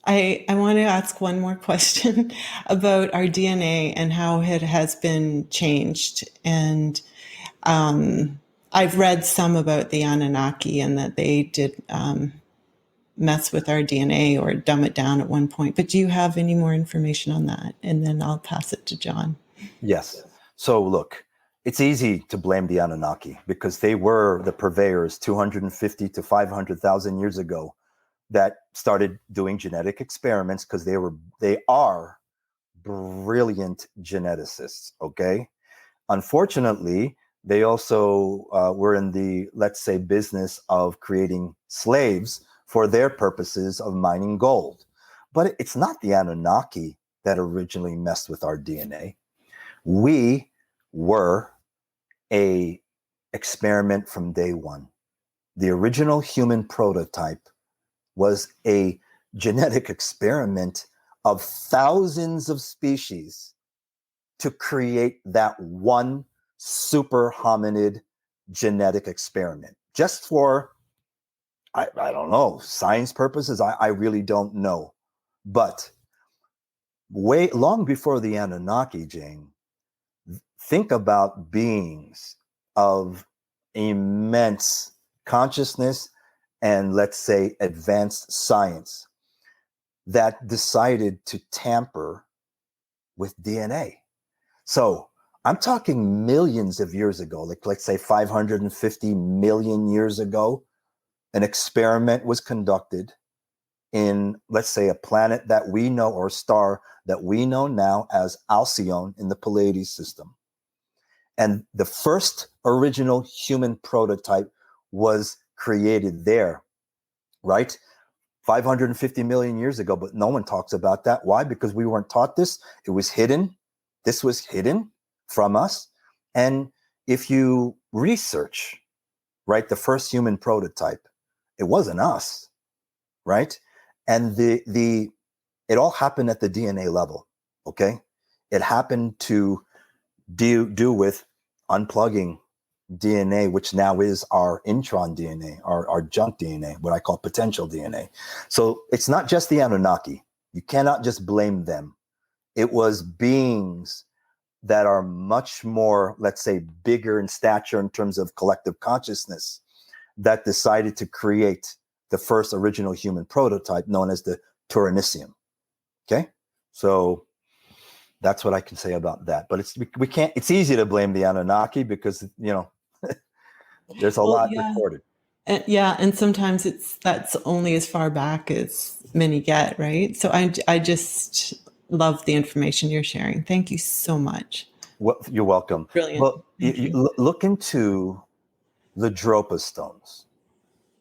I want to ask one more question about our DNA and how it has been changed. And I've read some about the Anunnaki and that they did mess with our DNA or dumb it down at one point. But do you have any more information on that? And then I'll pass it to John. Yes. So look, it's easy to blame the Anunnaki because they were the purveyors 250 to 500,000 years ago that started doing genetic experiments because they are brilliant geneticists. Okay. Unfortunately, they also were in the, let's say, business of creating slaves for their purposes of mining gold. But it's not the Anunnaki that originally messed with our DNA. We were a experiment from day one. The original human prototype was a genetic experiment of thousands of species to create that one super hominid genetic experiment. Just for, I don't know, science purposes, I really don't know. But way long before the Anunnaki, Jane, think about beings of immense consciousness and, let's say, advanced science that decided to tamper with DNA. So I'm talking millions of years ago, like let's say 550 million years ago, an experiment was conducted in, let's say, a planet that we know, or star that we know now as Alcyone in the Pleiades system. And the first original human prototype was created there, right? 550 million years ago, but no one talks about that. Why? Because we weren't taught this. It was hidden. This was hidden from us. And if you research, right, the first human prototype, it wasn't us, right? And it all happened at the DNA level, okay? It happened to do with unplugging DNA, which now is our intron DNA, our junk DNA, what I call potential DNA. So it's not just the Anunnaki. You cannot just blame them. It was beings that are much more, let's say, bigger in stature in terms of collective consciousness that decided to create the first original human prototype known as the Turinicium. Okay? So that's what I can say about that. But we can't, it's easy to blame the Anunnaki because, you know, there's a lot recorded. And sometimes that's only as far back as many get, right? So I just love the information you're sharing. Thank you so much. Well, you're welcome. Brilliant. Well, you look into the Dropa stones.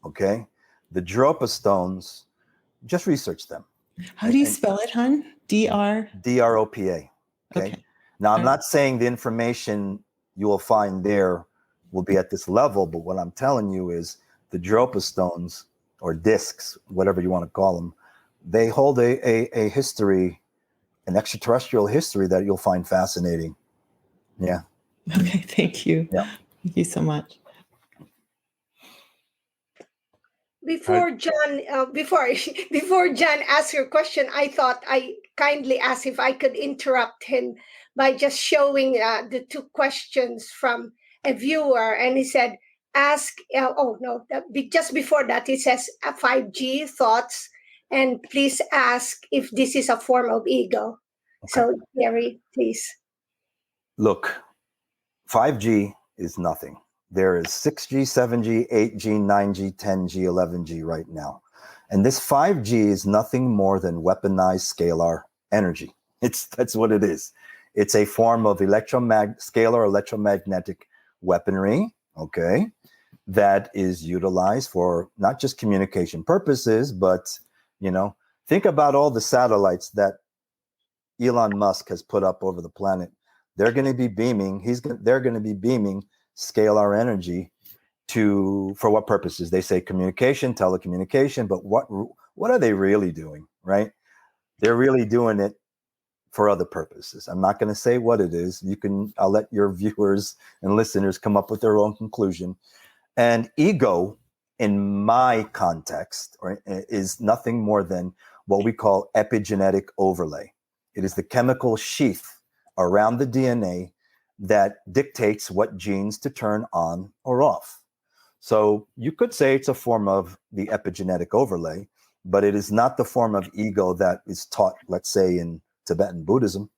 Okay? The Dropa stones, just research them. How do you spell it, hon? D-R? D-R-O-P-A. Okay? Now, I'm not saying the information you will find there will be at this level, but what I'm telling you is the Dropa stones, or discs, whatever you want to call them, they hold a history, an extraterrestrial history that you'll find fascinating. Yeah. Okay, thank you. Yeah. Thank you so much. Before John, before John asks your question, I thought I kindly asked if I could interrupt him by just showing the two questions from a viewer, and he said, "Ask." Just before that, he says, "5G thoughts, and please ask if this is a form of ego." Okay. So, Jere, please. Look, 5G is nothing. There is 6G, 7G, 8G, 9G, 10G, 11G right now. And this 5G is nothing more than weaponized scalar energy. That's what it is. It's a form of scalar electromagnetic weaponry, okay, that is utilized for not just communication purposes, but, think about all the satellites that Elon Musk has put up over the planet. They're going to be beaming. They're going to be beaming scalar energy for what purposes? They say communication, telecommunication, but what are they really doing, right? They're really doing it for other purposes. I'm not going to say what it is. I'll let your viewers and listeners come up with their own conclusion. And ego, in my context, is nothing more than what we call epigenetic overlay. It is the chemical sheath around the DNA that dictates what genes to turn on or off. So you could say it's a form of the epigenetic overlay, but it is not the form of ego that is taught, let's say, in Tibetan Buddhism.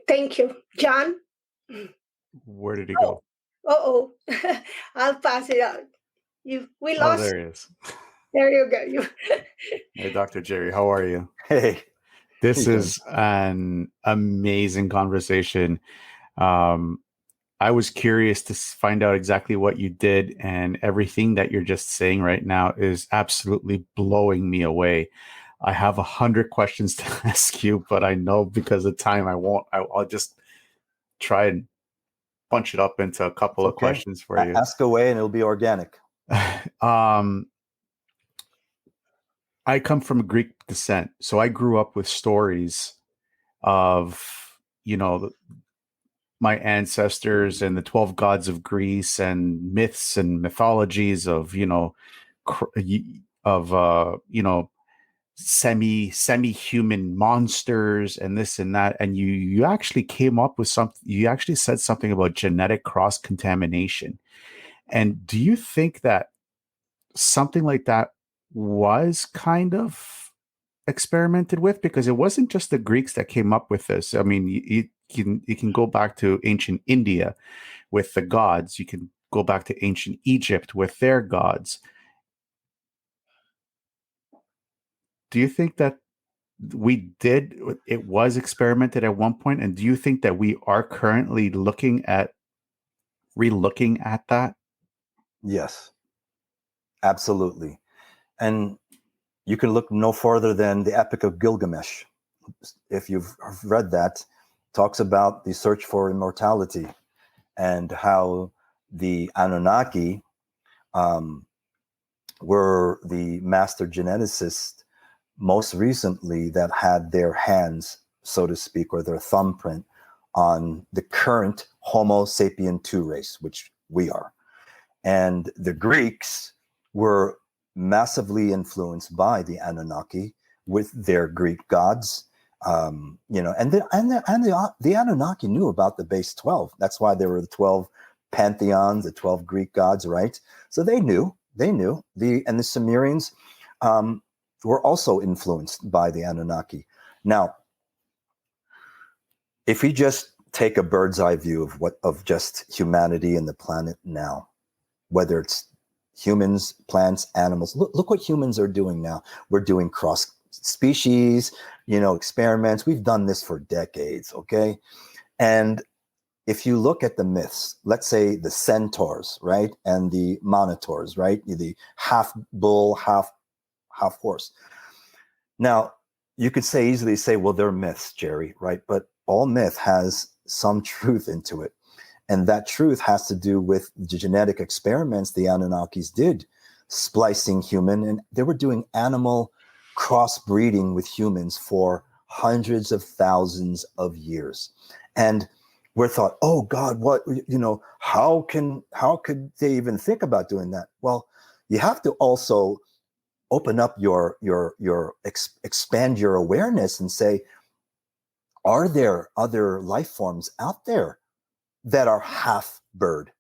Thank you. John? Where did he go? I'll pass it out. We lost. Oh, there he is. There you go. Hey, Dr. Jere, how are you? Hey. This is an amazing conversation. I was curious to find out exactly what you did, and everything that you're just saying right now is absolutely blowing me away. I have 100 questions to ask you, but I know because of time I won't. I'll just try and bunch it up into a couple of questions for you. Ask away and it'll be organic. I come from Greek descent, so I grew up with stories of, my ancestors and the 12 gods of Greece, and myths and mythologies of, semi-human monsters and this and that. And you actually came up with something. You actually said something about genetic cross-contamination. And do you think that something like that was kind of experimented with? Because it wasn't just the Greeks that came up with this. I mean, you can go back to ancient India with the gods. You can go back to ancient Egypt with their gods. Do you think that it was experimented at one point? And do you think that we are currently relooking at that? Yes, absolutely. And you can look no further than the Epic of Gilgamesh. If you've read that, talks about the search for immortality and how the Anunnaki were the master geneticists most recently that had their hands, so to speak, or their thumbprint on the current Homo sapien 2 race, which we are. And the Greeks were massively influenced by the Anunnaki with their Greek gods, and the Anunnaki knew about the base 12. That's why there were the 12 pantheons, the 12 Greek gods, right? So they knew. And the Sumerians were also influenced by the Anunnaki. Now, if we just take a bird's eye view of just humanity and the planet now, whether it's humans, plants, animals, look what humans are doing now. We're doing cross species, experiments. We've done this for decades, okay? And if you look at the myths, let's say the centaurs, right, and the minotaurs, right, the half bull, half horse. Now, you could easily say, well, they're myths, Jerry, right? But all myth has some truth into it. And that truth has to do with the genetic experiments the Anunnakis did, splicing human, and they were doing animal crossbreeding with humans for hundreds of thousands of years. And we're thought, oh God, what, how could they even think about doing that? Well, you have to also open up expand your awareness and say, are there other life forms out there that are half bird,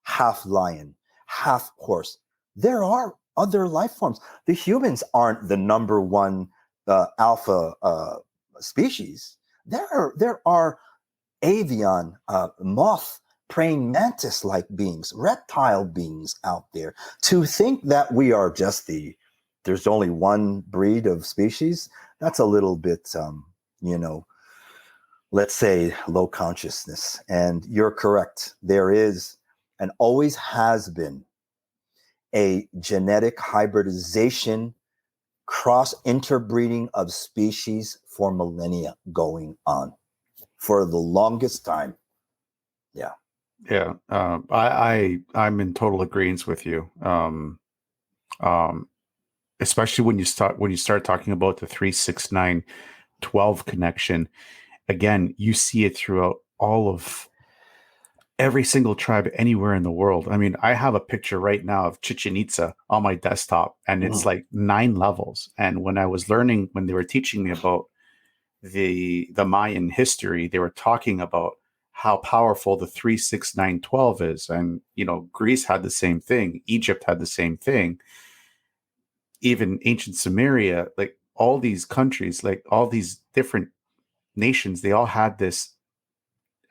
half lion, half horse? There are other life forms. The humans aren't the number one alpha species. There are avian, moth, praying mantis-like beings, reptile beings out there. To think that we are just there's only one breed of species, that's a little bit, let's say, low consciousness. And you're correct. There is and always has been a genetic hybridization, cross interbreeding of species for millennia going on for the longest time. Yeah. Yeah. I'm in total agreement with you. Especially when you start talking about the 36912 connection. Again, you see it throughout all of every single tribe anywhere in the world. I mean, I have a picture right now of Chichen Itza on my desktop, and it's like 9 levels. And when I was learning, when they were teaching me about the Mayan history, they were talking about how powerful the 36912 is. And, Greece had the same thing. Egypt had the same thing. Even ancient Sumeria, like all these countries, like all these different nations, they all had this,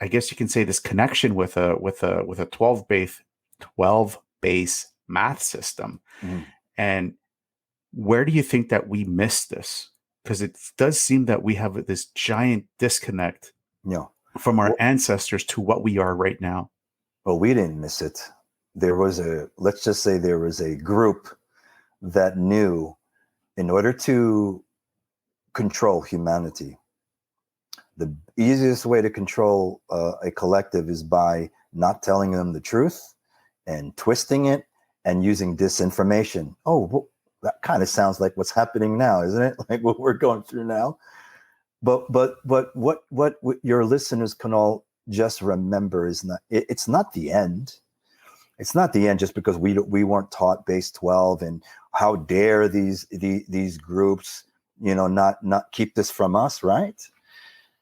I guess you can say, this connection with a 12 base math system. And where do you think that we missed this? Because it does seem that we have this giant disconnect from our ancestors to what we are right now. Well, we didn't miss it. Let's just say there was a group that knew, in order to control humanity, the easiest way to control a collective is by not telling them the truth and twisting it and using disinformation. Oh, well, that kind of sounds like what's happening now, isn't it? Like what we're going through now. But what your listeners can all just remember is it's not the end. It's not the end just because we weren't taught base 12, and how dare these groups, not keep this from us, right?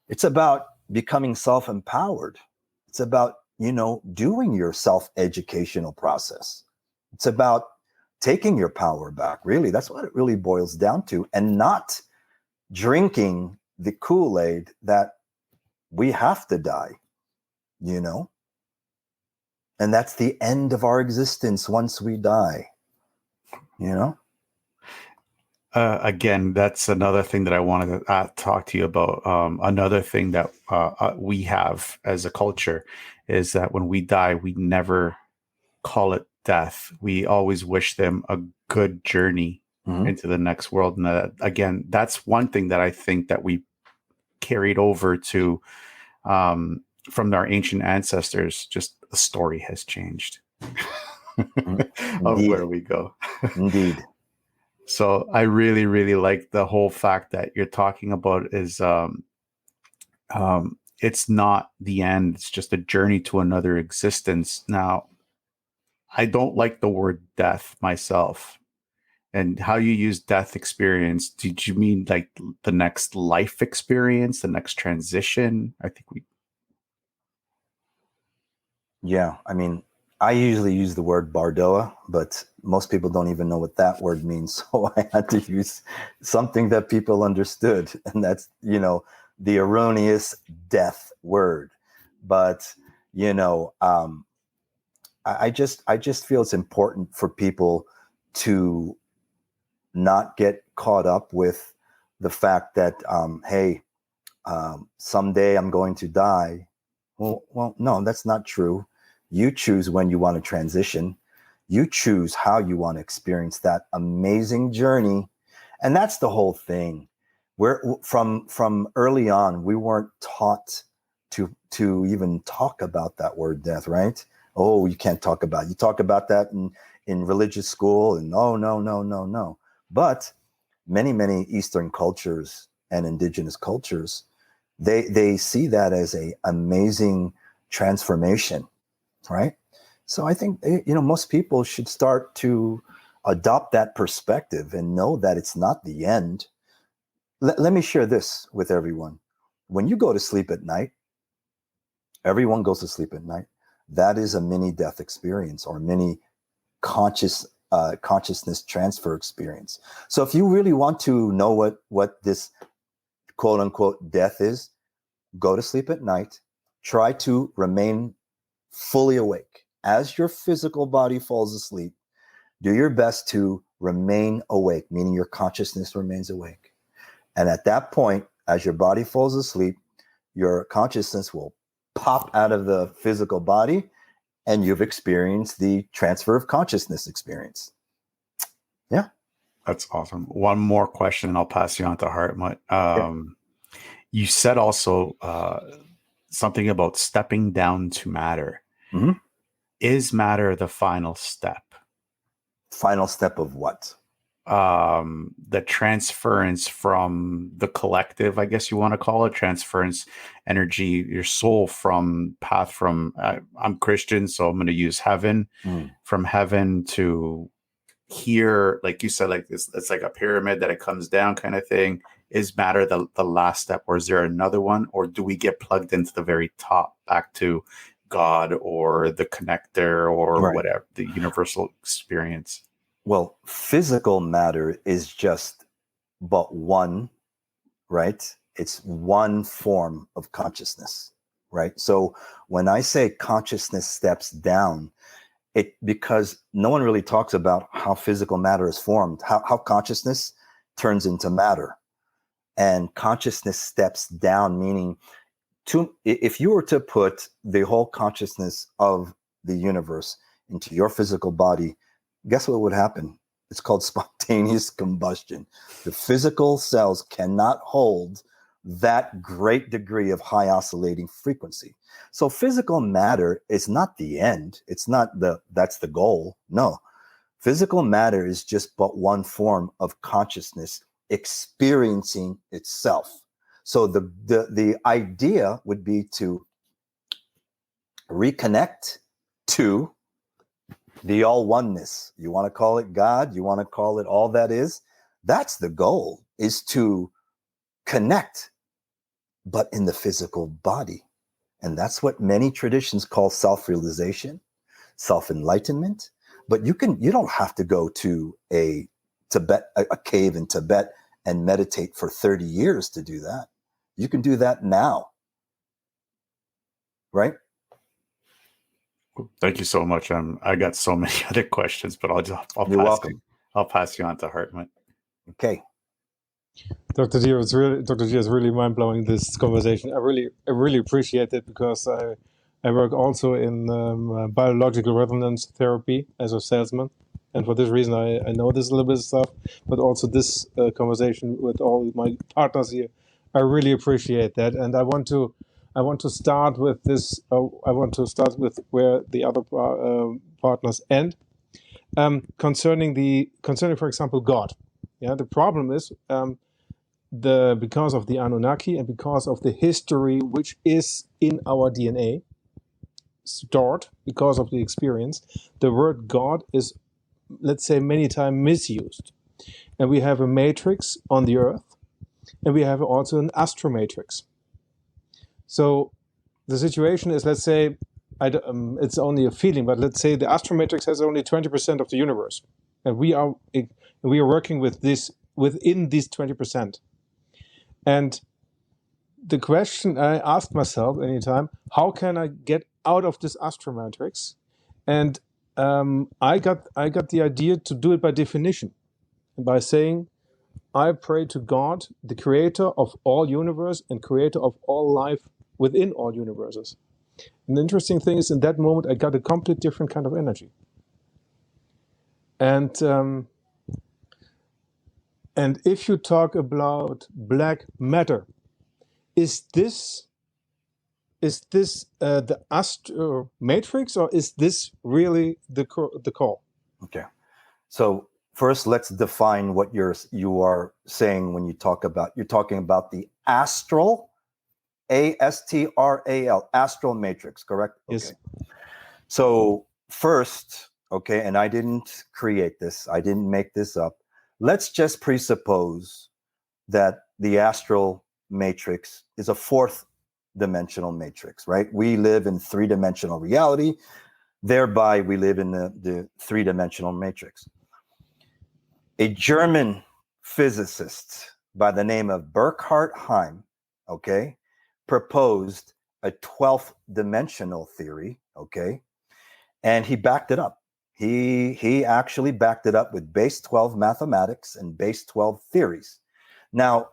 It's about becoming self-empowered. It's about, doing your self-educational process. It's about taking your power back. Really, that's what it really boils down to, and not drinking the Kool-Aid that we have to die, and that's the end of our existence once we die, Again, that's another thing that I wanted to talk to you about. Another thing that we have as a culture is that when we die, we never call it death. We always wish them a good journey into the next world. And again, that's one thing that I think that we carried over to from our ancient ancestors. Just the story has changed of where we go. Indeed. So I really, really like the whole fact that you're talking about is it's not the end. It's just a journey to another existence. Now, I don't like the word death myself. And how you use death experience, did you mean like the next life experience, the next transition? I think Yeah, I mean, I usually use the word Bardoa, but most people don't even know what that word means. So I had to use something that people understood, and that's, the erroneous death word. But, I just feel it's important for people to not get caught up with the fact that, hey, someday I'm going to die. Well, no, that's not true. You choose when you want to transition. You choose how you want to experience that amazing journey. And that's the whole thing. From early on, we weren't taught to even talk about that word death, right? Oh, you can't talk about it. You talk about that in religious school, and no. But many Eastern cultures and indigenous cultures, they see that as a amazing transformation, right? So I think, most people should start to adopt that perspective and know that it's not the end. Let me share this with everyone. When you go to sleep at night, everyone goes to sleep at night. That is a mini death experience or mini consciousness transfer experience. So if you really want to know what this quote unquote death is, go to sleep at night. Try to remain fully awake. As your physical body falls asleep, do your best to remain awake, meaning your consciousness remains awake. And at that point, as your body falls asleep, your consciousness will pop out of the physical body, and you've experienced the transfer of consciousness experience. Yeah. That's awesome. One more question, and I'll pass you on to Hartmut. You said also something about stepping down to matter. Mm-hmm. Is matter the final step? Final step of what? The transference from the collective, I guess you want to call it, transference energy, your soul from path from, I'm Christian, so I'm going to use heaven, from heaven to here, like you said, like this, it's like a pyramid that it comes down kind of thing. Is matter the last step, or is there another one, or do we get plugged into the very top back to God or the connector or whatever, the universal experience? Well, physical matter is just but one, right? It's one form of consciousness, right? So when I say consciousness steps down, because no one really talks about how physical matter is formed, how consciousness turns into matter. And consciousness steps down, meaning if you were to put the whole consciousness of the universe into your physical body, guess what would happen? It's called spontaneous combustion. The physical cells cannot hold that great degree of high oscillating frequency. So physical matter is not the end. It's not that's the goal. No, physical matter is just but one form of consciousness experiencing itself. So the idea would be to reconnect to the all oneness. You want to call it God, you want to call it all that is. That's the goal, is to connect, but in the physical body. And that's what many traditions call self-realization, self-enlightenment. But you don't have to go to a cave in Tibet and meditate for 30 years to do that. You can do that now. Right? Thank you so much. I got so many other questions, but You're welcome. I'll pass you on to Hartmut. Okay. Dr. Jere, is really mind blowing, this conversation. I really appreciate it, because I work also in biological resonance therapy as a salesman, and for this reason I know this little bit of stuff. But also this conversation with all my partners here, I really appreciate that, and I want to start with this. I want to start with where the other partners end, concerning, for example, God. Yeah, the problem is because of the Anunnaki and because of the history which is in our DNA stored because of the experience, the word God is, let's say, many times misused. And we have a matrix on the Earth, and we have also an astromatrix. So the situation is, let's say, it's only a feeling, but let's say the astromatrix has only 20% of the universe, and we are working with this within this 20%. And the question I asked myself anytime, how can I get out of this astromatrix? And I got the idea to do it by definition, by saying, I pray to God, the creator of all universe and creator of all life within all universes. And the interesting thing is, in that moment, I got a complete different kind of energy. And if you talk about black matter, is this the astro matrix, or is this really the core? Okay. So first, let's define what you are saying when you're talking about the astral, ASTRAL, astral matrix, correct? Yes. Okay. So first, okay, and I didn't create this, I didn't make this up. Let's just presuppose that the astral matrix is a fourth dimensional matrix, right? We live in three-dimensional reality, thereby we live in the three-dimensional matrix. A German physicist by the name of Burkhard Heim, okay, proposed a 12th dimensional theory, okay, and he backed it up. He actually backed it up with base 12 mathematics and base 12 theories. Now,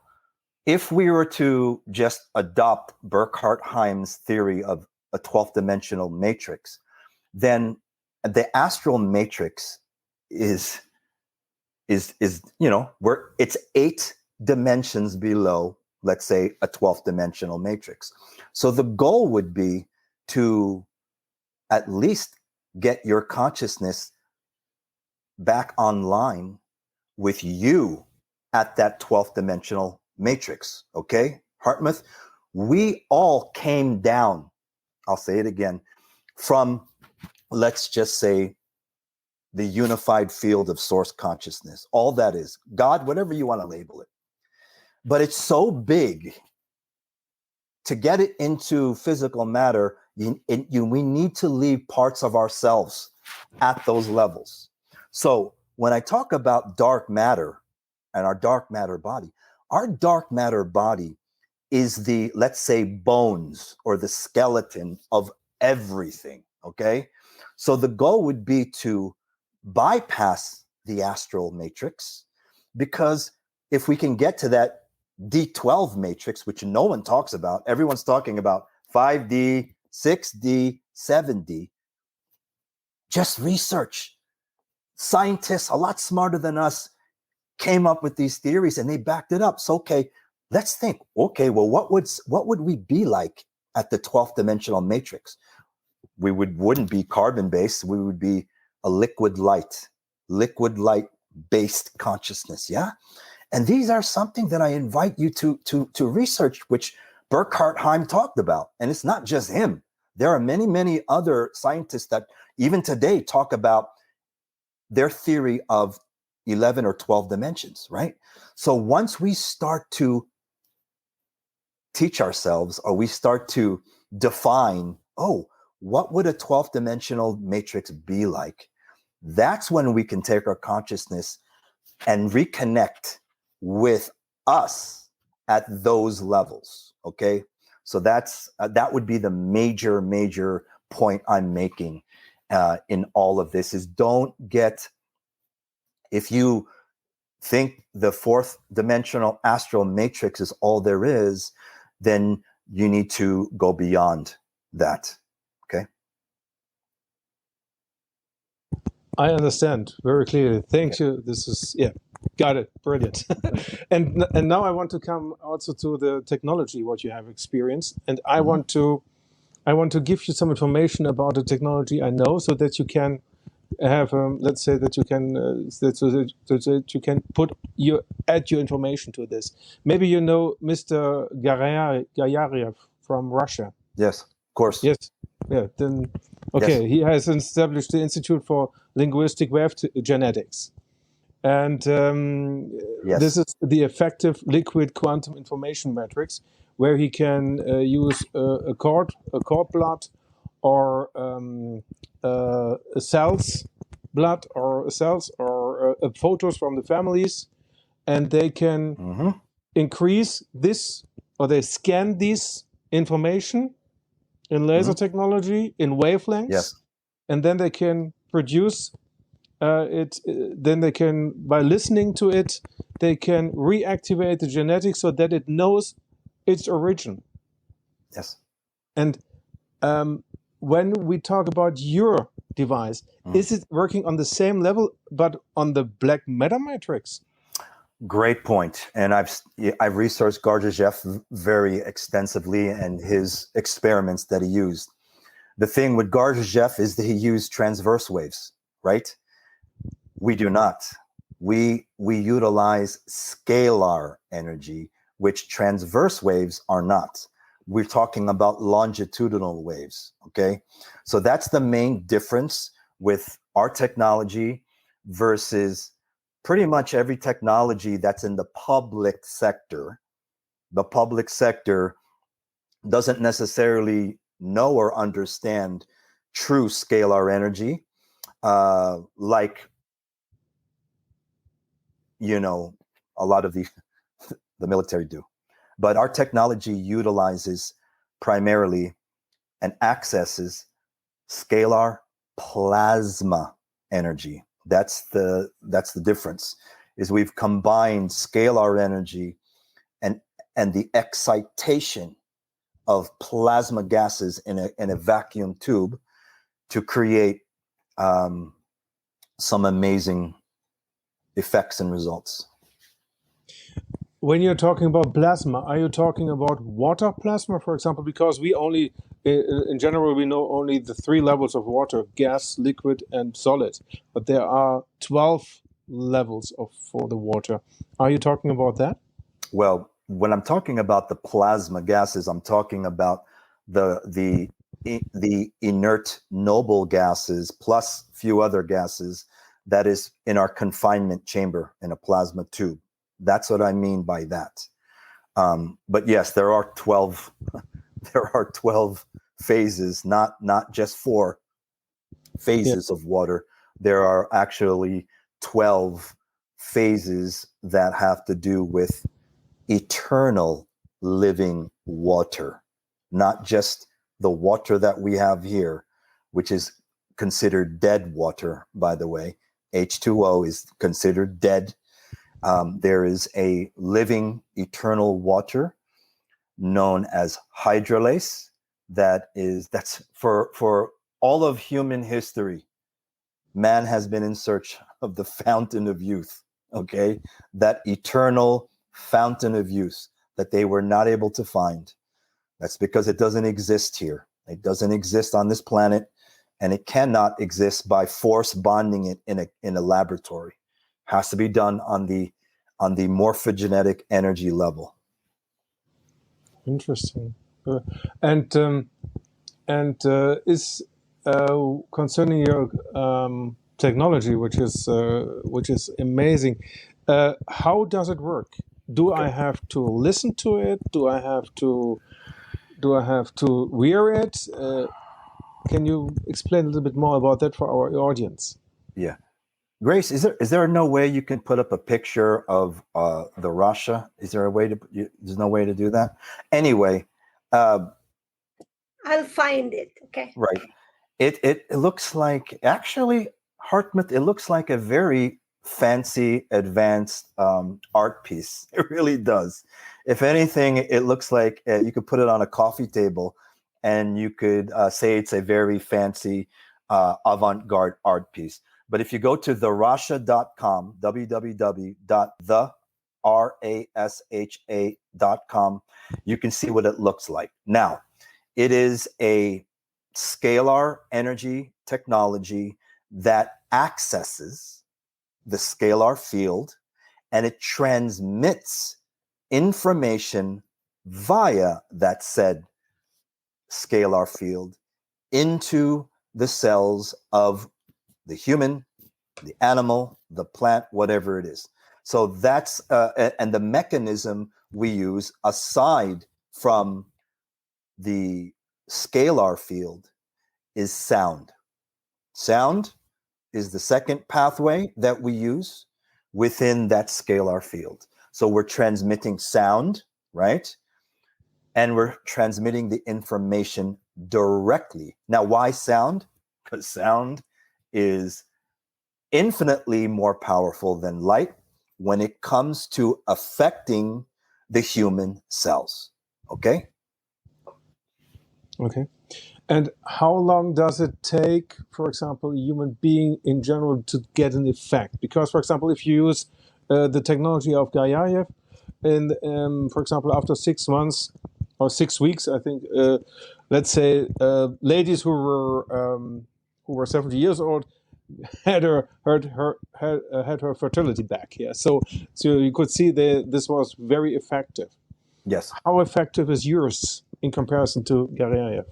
if we were to just adopt Burkhard Heim's theory of a 12th dimensional matrix, then the astral matrix is where it's 8 dimensions below, let's say, a 12th dimensional matrix. So the goal would be to at least get your consciousness back online with you at that 12th dimensional matrix. Okay, Hartmouth, we all came down, I'll say it again, from, let's just say, the unified field of source consciousness, all that is, God, whatever you want to label it. But it's so big, to get it into physical matter, we need to leave parts of ourselves at those levels. So when I talk about dark matter and our dark matter body is the, let's say, bones or the skeleton of everything, okay? So the goal would be to bypass the astral matrix, because if we can get to that D12 matrix, which no one talks about, everyone's talking about 5D, 6D, 7D, just research. Scientists a lot smarter than us came up with these theories and they backed it up. So, okay, let's think, okay, well, what would we be like at the 12th dimensional matrix? We wouldn't be carbon-based, we would be a liquid light based consciousness, yeah? And these are something that I invite you to research, which Burkhard Heim talked about. And it's not just him. There are many, many other scientists that even today talk about their theory of 11 or 12 dimensions, right? So once we start to teach ourselves, or we start to define, oh, what would a 12th dimensional matrix be like? That's when we can take our consciousness and reconnect with us at those levels, okay? So that's that would be the major point I'm making in all of this, is don't get, if you think the 4th dimensional astral matrix is all there is, then you need to go beyond that, okay? I understand very clearly. Thank you. This is, yeah, got it. Brilliant. and now I want to come also to the technology, what you have experienced. And I want to give you some information about the technology I know, so that you can have, let's say that you can, that you can add your information to this. Maybe you know Mr. Gayarev from Russia. Yes, of course. Yes. Yeah. Then, okay. Yes. He has established the Institute for Linguistic Wave Genetics, and yes. This is the effective liquid quantum information matrix, where he can use a cord blood, or cells blood, or cells, or photos from the families, and they can increase this, or they scan this information in laser technology, in wavelengths, yes. And then they can produce it. Then they can, by listening to it, they can reactivate the genetics so that it knows its origin. Yes. And when we talk about your device, is it working on the same level, but on the black matter matrix? Great point. And I've researched Gurdjieff very extensively and his experiments that he used. The thing with Gurdjieff is that he used transverse waves, right? We do not. We utilize scalar energy, which transverse waves are not. We're talking about longitudinal waves, okay? So that's the main difference with our technology versus pretty much every technology that's in the public sector. The public sector doesn't necessarily know or understand true scalar energy, like, a lot of the military do. But our technology utilizes primarily and accesses scalar plasma energy. That's the difference, is we've combined scalar energy and the excitation of plasma gases in a vacuum tube to create some amazing effects and results. When you're talking about plasma, are you talking about water plasma, for example? Because we only, in general, we know only the 3 levels of water: gas, liquid, and solid. But there are 12 levels for the water. Are you talking about that? Well, when I'm talking about the plasma gases, I'm talking about the inert noble gases plus few other gases that is in our confinement chamber in a plasma tube. That's what I mean by that. But yes, there are 12. There are 12 phases, not just 4 phases of water. There are actually 12 phases that have to do with eternal living water, not just the water that we have here, which is considered dead water, by the way. H2O is considered dead. There is a living eternal water known as hydrolase that's for all of human history. Man has been in search of the fountain of youth, okay? That eternal fountain of youth that they were not able to find. That's because it doesn't exist here. It doesn't exist on this planet, and it cannot exist by force bonding it in a laboratory. It has to be done on the morphogenetic energy level. Interesting. And is concerning your technology, which is amazing. How does it work? Do I have to listen to it? Do I have to wear it? Can you explain a little bit more about that for our audience? Yeah. Grace, is there no way you can put up a picture of the Rasha? Is there a way there's no way to do that? Anyway, I'll find it. Okay. Right. It looks like, actually, Hartmut, it looks like a very fancy, advanced art piece. It really does. If anything, it looks like you could put it on a coffee table and you could say it's a very fancy avant-garde art piece. But if you go to therasha.com, www.therasha.com, you can see what it looks like. Now, it is a scalar energy technology that accesses the scalar field, and it transmits information via that said scalar field into the cells of the human, the animal, the plant, whatever it is. So that's, and the mechanism we use aside from the scalar field is sound. Sound is the second pathway that we use within that scalar field. So we're transmitting sound, right? And we're transmitting the information directly. Now, why sound? Because sound is infinitely more powerful than light when it comes to affecting the human cells. Okay? Okay. And how long does it take, for example, a human being in general to get an effect? Because, for example, if you use the technology of Gayayev, and for example, after 6 months or 6 weeks, I think, let's say, ladies who were 70 years old had her fertility back. Yeah, so you could see this was very effective. Yes. How effective is yours in comparison to Gayayev?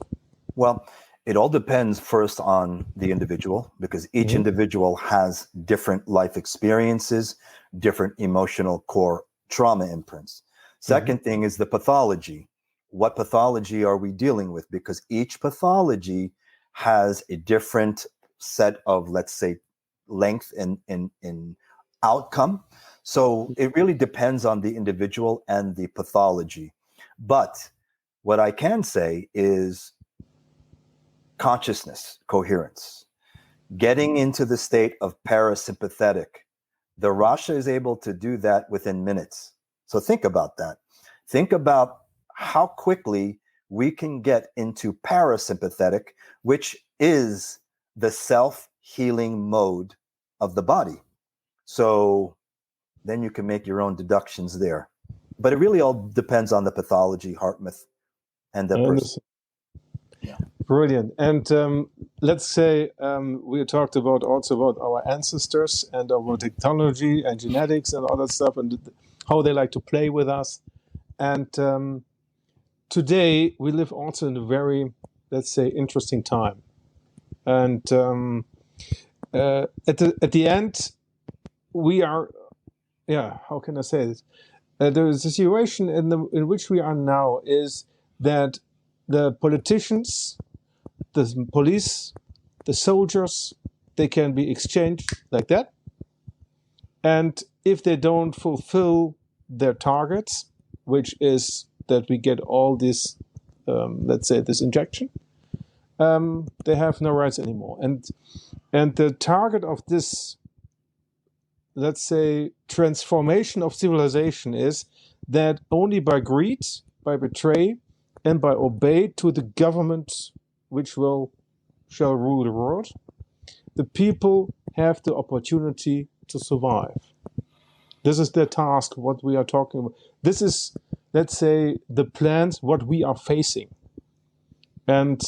Well, it all depends first on the individual, because each individual has different life experiences, different emotional core trauma imprints. Second thing is the pathology. What pathology are we dealing with? Because each pathology has a different set of, let's say, length in outcome. So it really depends on the individual and the pathology. But what I can say is consciousness, coherence, getting into the state of parasympathetic. The Rasha is able to do that within minutes. So think about that. Think about how quickly we can get into parasympathetic, which is the self-healing mode of the body. So then you can make your own deductions there. But it really all depends on the pathology, Hartmut, and the person. Yeah. Brilliant. And let's say we talked also about our ancestors and our technology and genetics and all that stuff, and how they like to play with us. And today we live also in a very, let's say, interesting time. And at the end, we are, how can I say this? The situation in which we are now is that the politicians, the police, the soldiers, they can be exchanged like that. And if they don't fulfill their targets, which is that we get all this, let's say, this injection, they have no rights anymore. And the target of this, let's say, transformation of civilization is that only by greed, by betray, and by obey to the government which shall rule the world, the people have the opportunity to survive. This is their task, what we are talking about. This is, let's say, the plans, what we are facing. And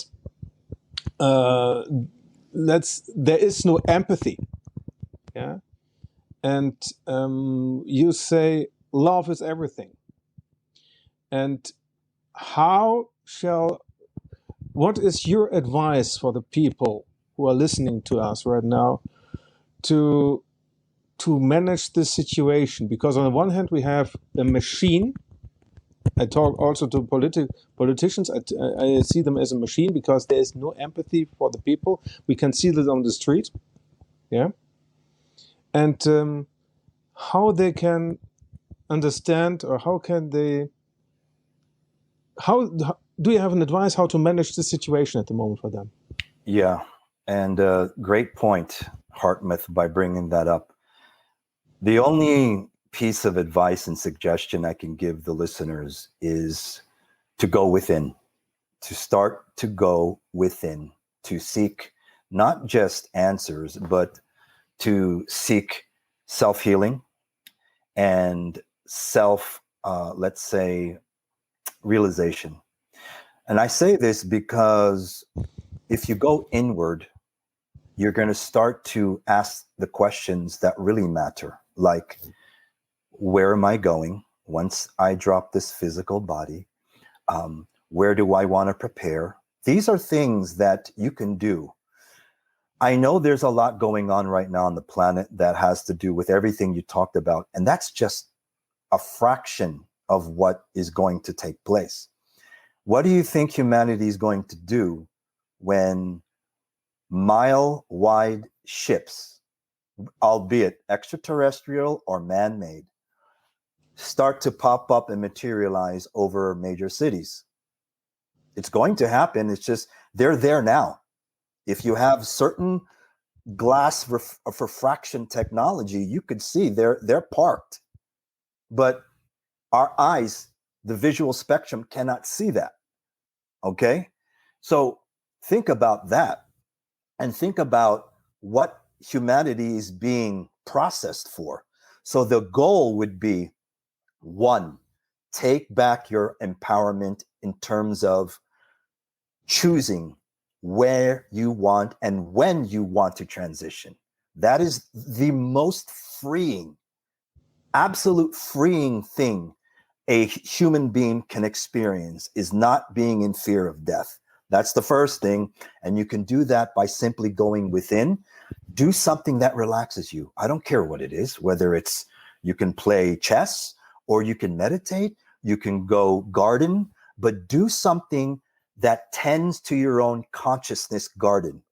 there is no empathy. Yeah. And you say love is everything. And what is your advice for the people who are listening to us right now to manage this situation? Because on the one hand, we have a machine. I talk also to politicians. I see them as a machine because there is no empathy for the people. We can see this on the street. Yeah. And how they can understand, or how do you have an advice how to manage the situation at the moment for them? Yeah, and great point, Hartmut, by bringing that up. The only piece of advice and suggestion I can give the listeners is to go within, to start to go within, to seek not just answers, but to seek self-healing and let's say, realization. And I say this because if you go inward, you're going to start to ask the questions that really matter, like, where am I going once I drop this physical body? Where do I want to prepare? These are things that you can do. I know there's a lot going on right now on the planet that has to do with everything you talked about, and that's just a fraction of what is going to take place. What do you think humanity is going to do when mile-wide ships, albeit extraterrestrial or man-made, start to pop up and materialize over major cities? It's going to happen. It's just they're there now. If you have certain glass refraction technology, you could see they're parked. But our eyes, the visual spectrum, cannot see that. Okay? So think about that, and think about what humanity is being processed for. So the goal would be, one, take back your empowerment in terms of choosing where you want and when you want to transition. That is the most freeing, absolute freeing thing a human being can experience, is not being in fear of death. That's the first thing. And you can do that by simply going within. Do something that relaxes you. I don't care what it is, whether it's you can play chess or you can meditate, you can go garden, but do something that tends to your own consciousness garden.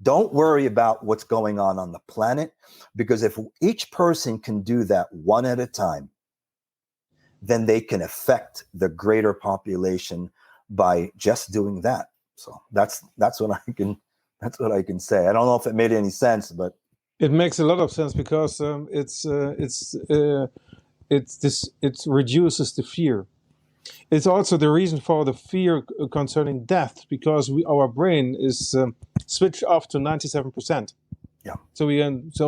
Don't worry about what's going on the planet, because if each person can do that one at a time, then they can affect the greater population by just doing that. So that's what I can say. I don't know if it made any sense, but It makes a lot of sense because it reduces the fear. It's also the reason for the fear concerning death, because our brain is switched off to 97%. yeah. So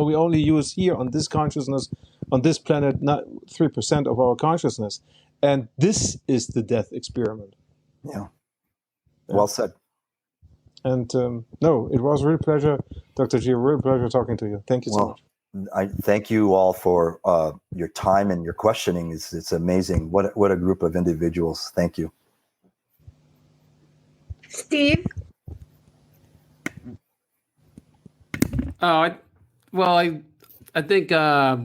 we only use here on this consciousness, on this planet, not 3% of our consciousness, and this is the death experiment. Yeah. Well said. And no, it was a real pleasure, Dr. G. Real pleasure talking to you. Thank you so much. I thank you all for your time and your questioning. It's amazing. What a group of individuals. Thank you. Steve? I think I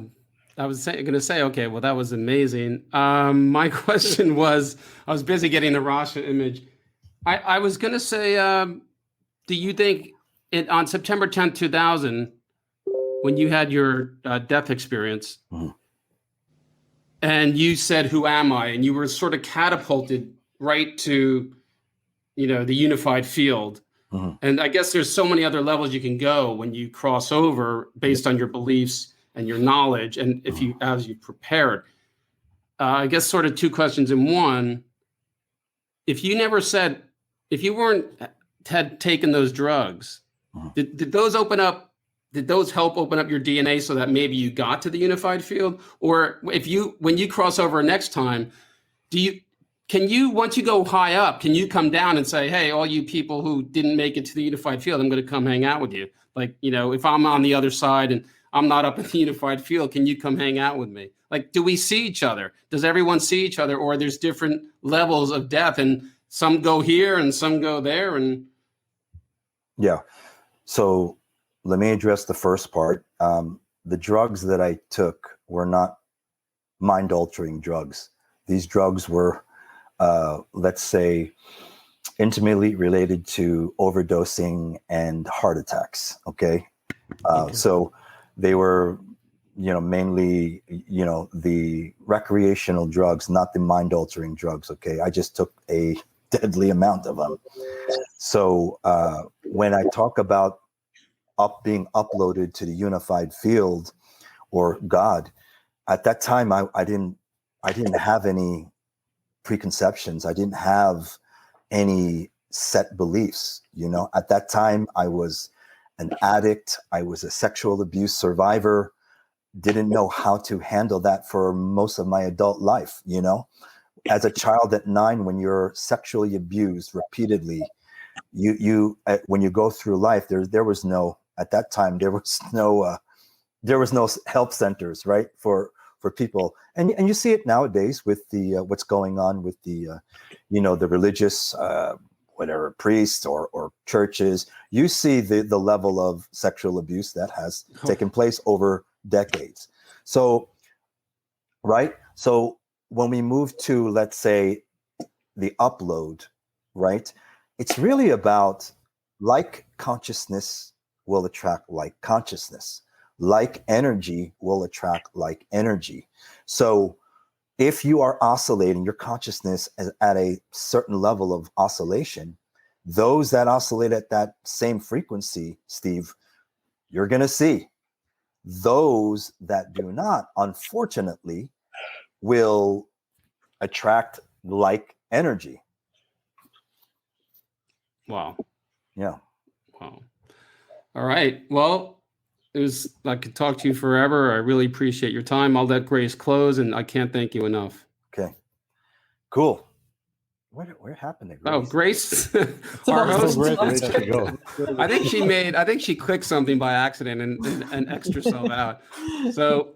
was going to say, okay, well, that was amazing. My question was, I was busy getting the Rasha image. I was going to say, do you think on September 10th, 2000, when you had your death experience, and you said, "Who am I?" and you were sort of catapulted right to, the unified field. And I guess there's so many other levels you can go when you cross over based on your beliefs and your knowledge, and as you've prepared. I guess sort of two questions in one. If you had taken those drugs, did those open up? Did those help open up your DNA so that maybe you got to the unified field? Or when you cross over next time, can you, once you go high up, can you come down and say, hey, all you people who didn't make it to the unified field, I'm going to come hang out with you. Like, if I'm on the other side and I'm not up in the unified field, can you come hang out with me? Like, do we see each other? Does everyone see each other? Or there's different levels of death and some go here and some go there? Yeah. So let me address the first part. The drugs that I took were not mind-altering drugs. These drugs were, let's say, intimately related to overdosing and heart attacks. Okay. So they were, mainly, the recreational drugs, not the mind-altering drugs. Okay. I just took a deadly amount of them. So when I talk about being uploaded to the unified field or God, at that time I didn't have any preconceptions. I didn't have any set beliefs. At that time I was an addict. I was a sexual abuse survivor. Didn't know how to handle that for most of my adult life. As a child at 9, when you're sexually abused repeatedly, you when you go through life, there was no, at that time there was no help centers, right, for people, and you see it nowadays with the what's going on with the the religious whatever priests or churches. You see the level of sexual abuse that has taken place over decades. So when we move to, let's say, the upload, right, it's really about like consciousness will attract like consciousness. Like energy will attract like energy. So if you are oscillating your consciousness at a certain level of oscillation, those that oscillate at that same frequency, Steve, you're going to see. Those that do not, unfortunately, will attract like energy. Wow. Yeah. Wow. All right. Well, I could talk to you forever. I really appreciate your time. I'll let Grace close, and I can't thank you enough. Okay. Cool. Where happened to Grace? Oh, Grace, our host. Where'd she go? I think she clicked something by accident and extra herself out. So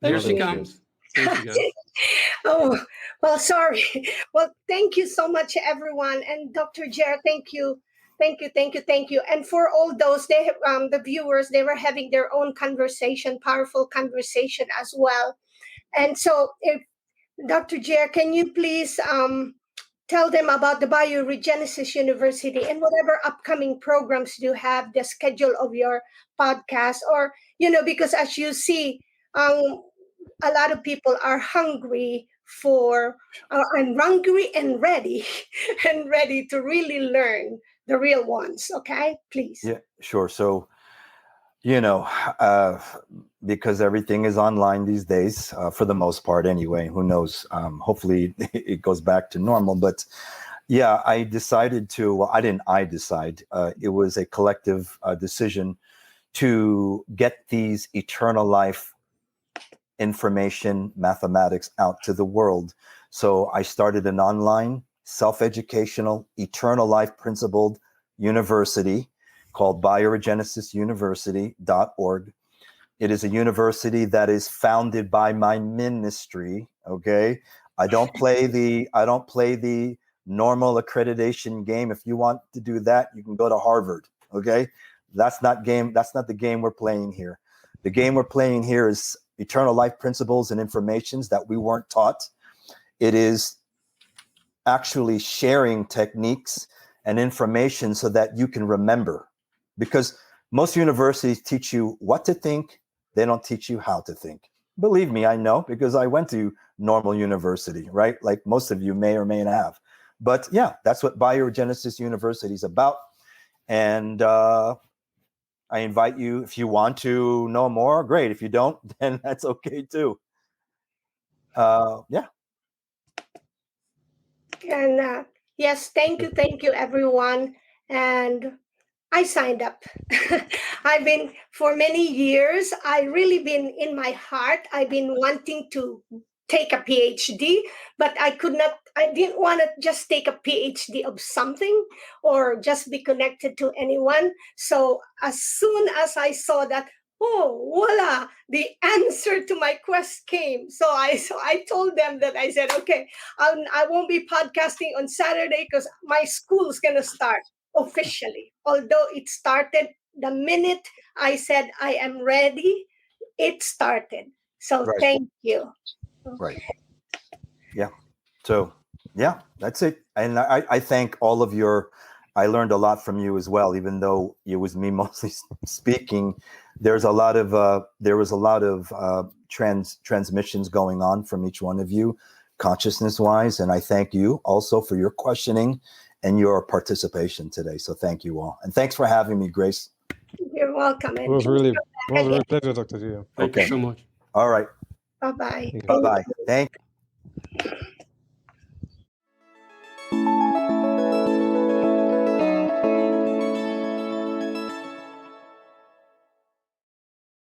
here she comes. There she goes. Oh, well, sorry. Well, thank you so much, everyone. And Dr. Jere, thank you. Thank you. And for all those, the viewers, they were having their own conversation, powerful conversation as well. And so, if Dr. Jere, can you please tell them about the Bioregenesis University and whatever upcoming programs you have, the schedule of your podcast, or, because as you see, a lot of people are hungry I'm hungry and ready and ready to really learn the real ones. Okay, please. Yeah, sure. So, because everything is online these days, for the most part anyway, who knows? Hopefully it goes back to normal. But yeah, I decided I decide. It was a collective decision to get these eternal life information, mathematics out to the world. So I started an online, self-educational, eternal life principled university called bioregenesisuniversity.org. It is a university that is founded by my ministry. Okay. I don't play the normal accreditation game. If you want to do that, you can go to Harvard. Okay. That's not the game we're playing here. The game we're playing here is eternal life principles and informations that we weren't taught. It is actually sharing techniques and information so that you can remember. Because most universities teach you what to think. They don't teach you how to think. Believe me, I know, because I went to normal university, right? Like most of you may or may not have. But yeah, that's what Bioregenesis University is about. And I invite you, if you want to know more, great. If you don't, then that's okay too. Yeah. And yes, thank you, everyone. And I signed up. I've been for many years. I really been in my heart. I've been wanting to take a PhD, but I didn't want to just take a PhD of something or just be connected to anyone. So as soon as I saw that, oh, voila, the answer to my quest came. So I told them that I said, okay, I won't be podcasting on Saturday because my school's going to start officially. Although it started the minute I said I am ready, it started. So Right. Thank you. Right. Yeah. So yeah, that's it. And I thank all of I learned a lot from you as well, even though it was me mostly speaking. There was a lot of transmissions going on from each one of you, consciousness wise. And I thank you also for your questioning and your participation today. So thank you all. And thanks for having me, Grace. You're welcome. It was really a pleasure, Dr. Jere. Thank you so much. All right. Bye-bye. Bye-bye. Thank you.